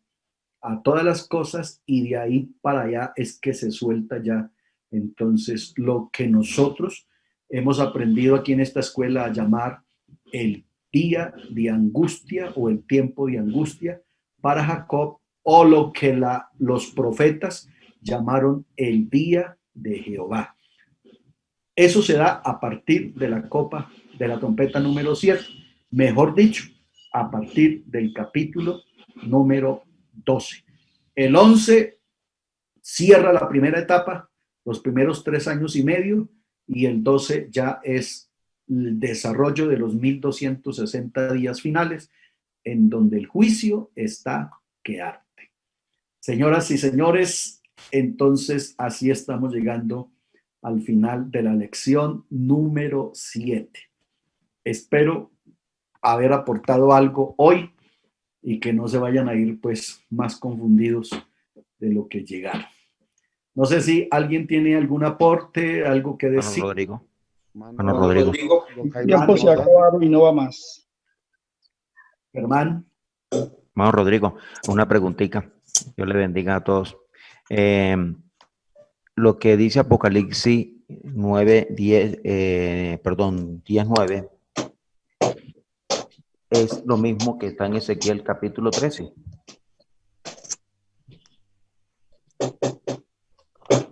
A: a todas las cosas y de ahí para allá es que se suelta ya entonces lo que nosotros hemos aprendido aquí en esta escuela a llamar el día de angustia o el tiempo de angustia para Jacob, o lo que los profetas llamaron el día de Jehová. Eso se da a partir de la copa de la trompeta número 7, mejor dicho, a partir del capítulo número 12. El 11 cierra la primera etapa, los primeros 3 años y medio, y el 12 ya es el desarrollo de los 1260 días finales, en donde el juicio está que arde. Señoras y señores, entonces así estamos llegando al final de la lección número 7. Espero haber aportado algo hoy y que no se vayan a ir pues más confundidos de lo que llegaron. No sé si alguien tiene algún aporte, algo que decir.
M: Rodrigo.
G: Mano
M: Rodrigo.
J: El tiempo se ha acabado y no va más.
A: Germán.
M: Mano Rodrigo, una preguntita. Dios le bendiga a todos. Lo que dice Apocalipsis 9, 10, 9, es lo mismo que está en Ezequiel capítulo 13.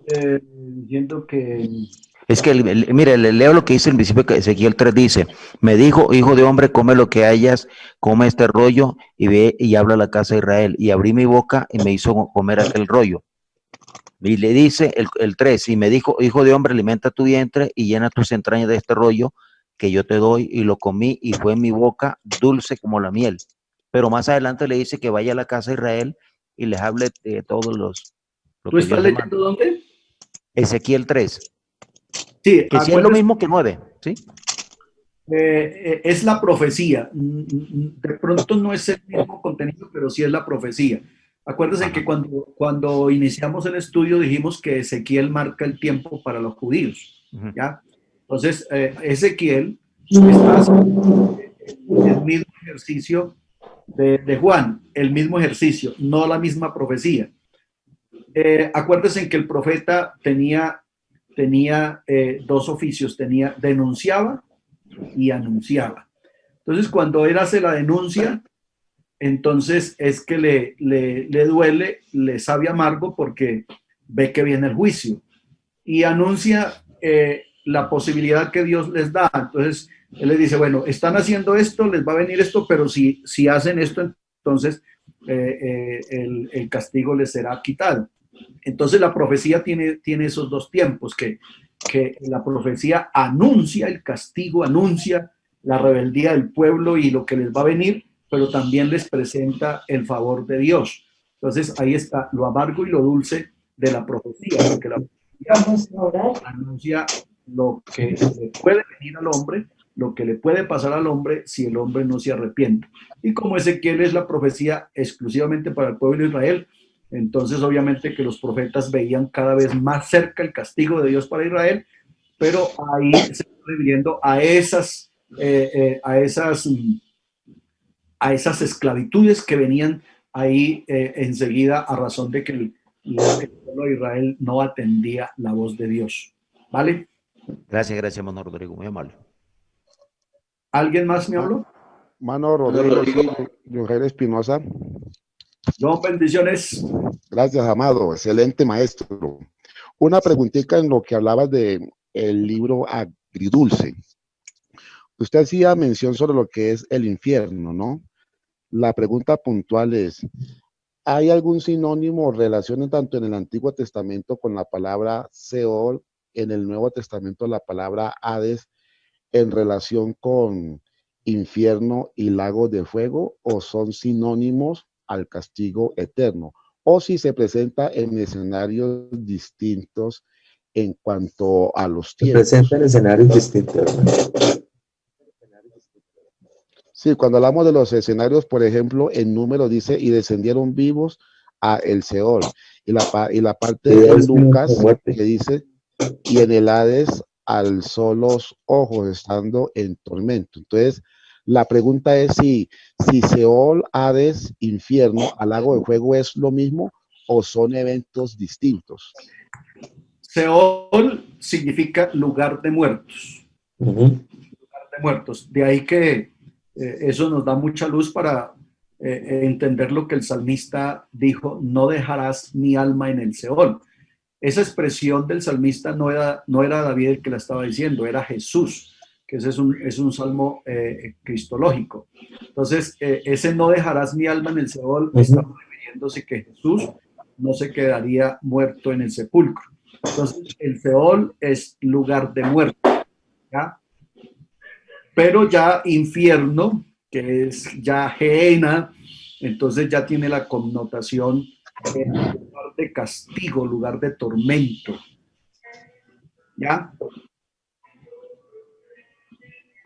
A: Entiendo que...
M: Es que, mire, le leo lo que dice el principio que Ezequiel 3 dice, me dijo, hijo de hombre, come lo que hayas, come este rollo y ve y habla a la casa de Israel. Y abrí mi boca y me hizo comer aquel rollo. Y le dice el 3, y me dijo, hijo de hombre, alimenta tu vientre y llena tus entrañas de este rollo que yo te doy, y lo comí y fue en mi boca dulce como la miel. Pero más adelante le dice que vaya a la casa de Israel y les hable de todos los...
A: ¿Tú estás leyendo dónde?
M: Ezequiel 3.
A: Sí,
M: que sí es lo mismo que 9, ¿sí?
A: Es la profecía. De pronto no es el mismo contenido, pero sí es la profecía. Acuérdense que cuando iniciamos el estudio dijimos que Ezequiel marca el tiempo para los judíos, ¿ya? Entonces, Ezequiel está haciendo el mismo ejercicio de Juan, el mismo ejercicio, no la misma profecía. Acuérdense que el profeta tenía dos oficios, denunciaba y anunciaba. Entonces, cuando él hace la denuncia, entonces es que le duele, le sabe amargo porque ve que viene el juicio y anuncia la posibilidad que Dios les da. Entonces, él les dice, bueno, están haciendo esto, les va a venir esto, pero si hacen esto, entonces el castigo les será quitado. Entonces, la profecía tiene esos dos tiempos, que la profecía anuncia el castigo, anuncia la rebeldía del pueblo y lo que les va a venir, pero también les presenta el favor de Dios. Entonces, ahí está lo amargo y lo dulce de la profecía, porque la profecía anuncia lo que le puede venir al hombre, lo que le puede pasar al hombre si el hombre no se arrepiente. Y como Ezequiel es la profecía exclusivamente para el pueblo de Israel, entonces obviamente que los profetas veían cada vez más cerca el castigo de Dios para Israel, pero ahí se está refiriendo a esas esclavitudes que venían ahí enseguida a razón de que el pueblo de Israel no atendía la voz de Dios. ¿Vale?
M: Gracias, Mano Rodrigo, muy amable.
A: ¿Alguien más me habló?
G: Mano Rodrigo, sí, Joel Espinosa.
A: John, bendiciones.
G: Gracias, amado. Excelente maestro. Una preguntita en lo que hablabas de el libro Agridulce. Usted hacía mención sobre lo que es el infierno, ¿no? La pregunta puntual es, ¿hay algún sinónimo o relación tanto en el Antiguo Testamento con la palabra Seol, en el Nuevo Testamento la palabra Hades, en relación con infierno y lago de fuego, o son sinónimos al castigo eterno, o si se presenta en escenarios distintos en cuanto a los tiempos?
N: Se presenta en escenarios distintos.
G: Sí, cuando hablamos de los escenarios, por ejemplo, en Número dice, y descendieron vivos a el Seol, y la parte de Lucas que dice, y en el Hades alzó los ojos estando en tormento. Entonces, la pregunta es si Seol, Hades, infierno, al lago de fuego es lo mismo o son eventos distintos.
A: Seol significa lugar de muertos. Lugar de muertos. De ahí que eso nos da mucha luz para entender lo que el salmista dijo, no dejarás mi alma en el Seol. Esa expresión del salmista no era David el que la estaba diciendo, era Jesús, que ese es un salmo cristológico. Entonces, ese no dejarás mi alma en el Seol está refiriéndose que Jesús no se quedaría muerto en el sepulcro. Entonces, el Seol es lugar de muerte, ¿ya? Pero ya infierno, que es ya Gehenna, entonces ya tiene la connotación de lugar de castigo, lugar de tormento. ¿Ya?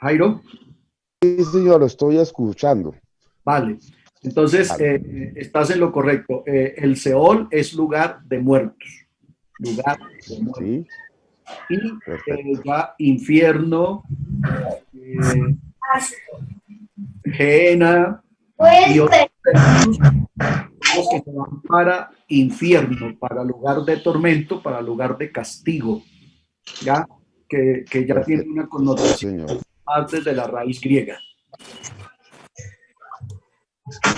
A: Jairo.
O: Sí, señor, lo estoy escuchando.
A: Vale. Entonces, estás en lo correcto. El Seol es lugar de muertos. Lugar de muertos.
O: Sí.
A: Y ya infierno, Gehenna y otros que se van para infierno, para lugar de tormento, para lugar de castigo, ¿ya? Que ya tiene una connotación más desde la raíz griega.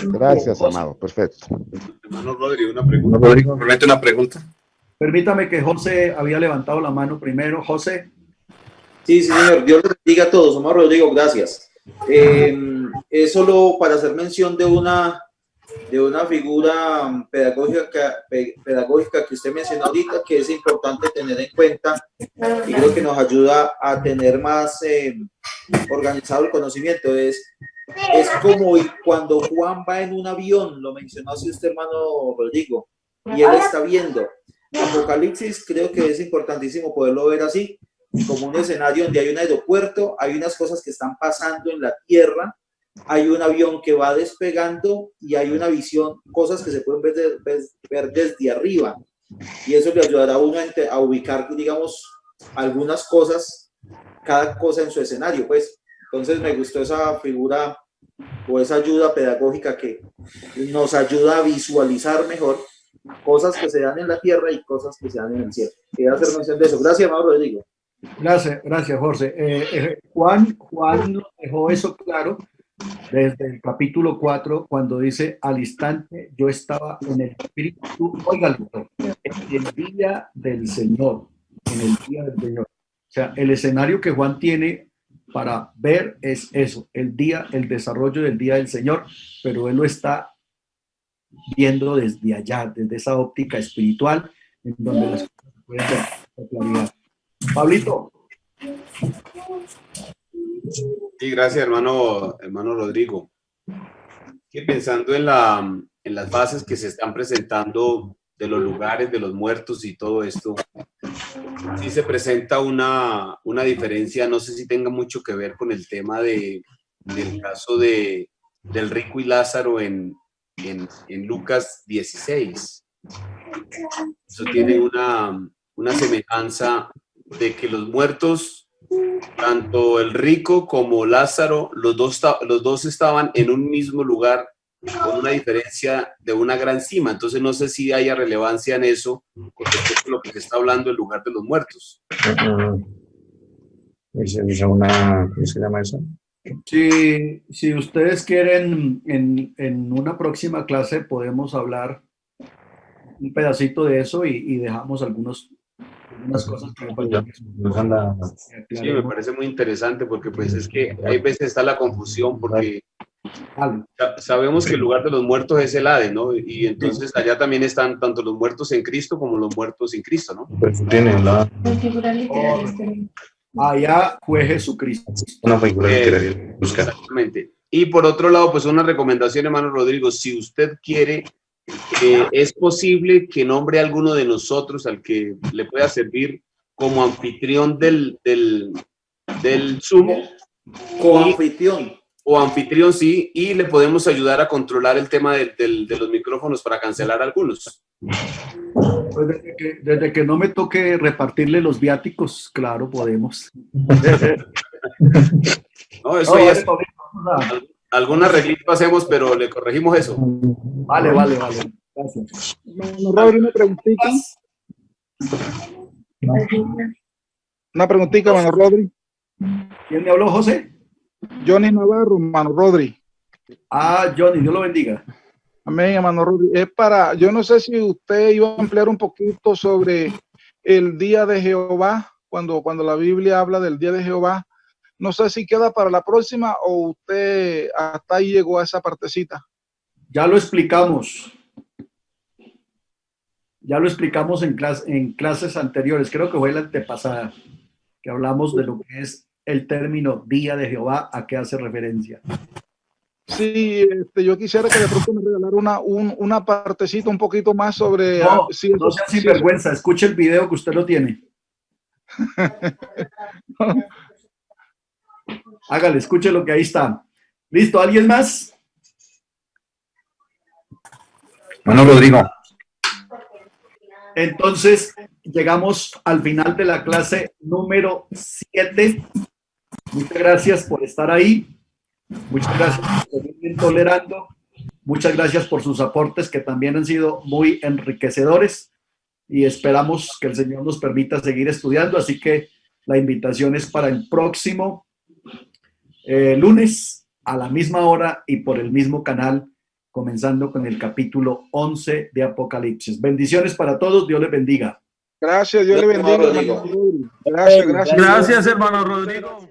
O: Gracias, amado. Perfecto.
I: Hermano Rodrigo, una pregunta. Rodrigo, realmente una pregunta.
A: Permítame que José había levantado la mano primero. José.
P: Sí, señor. Dios les bendiga a todos. Omar Rodrigo, gracias. Es solo para hacer mención de una figura pedagógica que usted mencionó ahorita, que es importante tener en cuenta y creo que nos ayuda a tener más organizado el conocimiento. Es como cuando Juan va en un avión, lo mencionó así usted, hermano Rodrigo, y él está viendo. Apocalipsis creo que es importantísimo poderlo ver así, como un escenario donde hay un aeropuerto, hay unas cosas que están pasando en la tierra, hay un avión que va despegando y hay una visión, cosas que se pueden ver desde arriba, y eso le ayudará a uno a ubicar, digamos, algunas cosas, cada cosa en su escenario, pues. Entonces me gustó esa figura o esa ayuda pedagógica que nos ayuda a visualizar mejor cosas que se dan en la tierra y cosas que se dan en el cielo. Quería hacer mención de eso. Gracias, Mauro Rodrigo.
A: Gracias, Jorge. Juan nos dejó eso claro desde el capítulo 4, cuando dice, al instante yo estaba en el espíritu, óigalo, en el día del Señor, en el día del Señor. O sea, el escenario que Juan tiene para ver es eso, el desarrollo del día del Señor, pero él lo está viendo desde allá, desde esa óptica espiritual, en donde las cosas se pueden ver con claridad. Pablito.
I: Sí, gracias, hermano Rodrigo. Que pensando en las bases que se están presentando de los lugares, de los muertos y todo esto, sí se presenta una diferencia, no sé si tenga mucho que ver con el tema del caso del rico y Lázaro en Lucas 16. Eso tiene una semejanza de que los muertos, tanto el rico como Lázaro, los dos estaban en un mismo lugar, con una diferencia de una gran cima. Entonces no sé si haya relevancia en eso con respecto a lo que se está hablando del lugar de los muertos.
Q: ¿Cómo se llama eso?
A: Si ustedes quieren, en una próxima clase podemos hablar un pedacito de eso y dejamos algunas cosas que me parecen.
I: Sí, me parece muy interesante porque pues es que hay veces está la confusión porque sabemos que el lugar de los muertos es el Hades, ¿no? Y entonces allá también están tanto los muertos en Cristo como los muertos sin Cristo, ¿no?
Q: Pues tiene la...
A: Allá fue Jesucristo.
Q: Una figura literaria.
I: Exactamente. Y por otro lado, pues una recomendación, hermano Rodrigo, si usted quiere, es posible que nombre a alguno de nosotros al que le pueda servir como anfitrión del Zoom. O anfitrión, sí, y le podemos ayudar a controlar el tema de los micrófonos para cancelar algunos.
A: Pues desde que no me toque repartirle los viáticos, claro, podemos.
I: No, eso ya es, alguna reglita hacemos, pero le corregimos eso.
A: Vale. Gracias.
K: Rodri, una preguntita. Una preguntita, mano Rodri.
A: ¿Quién me habló, José?
K: Johnny Navarro, mano Rodri.
A: Johnny, Dios lo bendiga.
K: Amén, hermano Rodri. Es para, yo no sé si usted iba a ampliar un poquito sobre el día de Jehová, cuando la Biblia habla del día de Jehová. No sé si queda para la próxima o usted hasta ahí llegó a esa partecita.
A: Ya lo explicamos. Ya lo explicamos en clases anteriores, creo que fue la antepasada, que hablamos de lo que es el término día de Jehová, a qué hace referencia.
K: Sí, yo quisiera que de pronto me regalara una partecita un poquito más sobre...
A: No, no sea sinvergüenza, escuche el video que usted lo tiene. Hágale, escuche lo que ahí está. ¿Listo? ¿Alguien más?
Q: Bueno, Rodrigo.
A: Entonces, llegamos al final de la clase número 7. Muchas gracias por estar ahí. Muchas gracias por seguir tolerando. Muchas gracias por sus aportes que también han sido muy enriquecedores y esperamos que el Señor nos permita seguir estudiando. Así que la invitación es para el próximo lunes a la misma hora y por el mismo canal, comenzando con el capítulo 11 de Apocalipsis. Bendiciones para todos. Dios les bendiga.
K: Gracias, Dios le bendiga.
P: Rodrigo.
K: Gracias, gracias.
R: Gracias, hermano Rodrigo.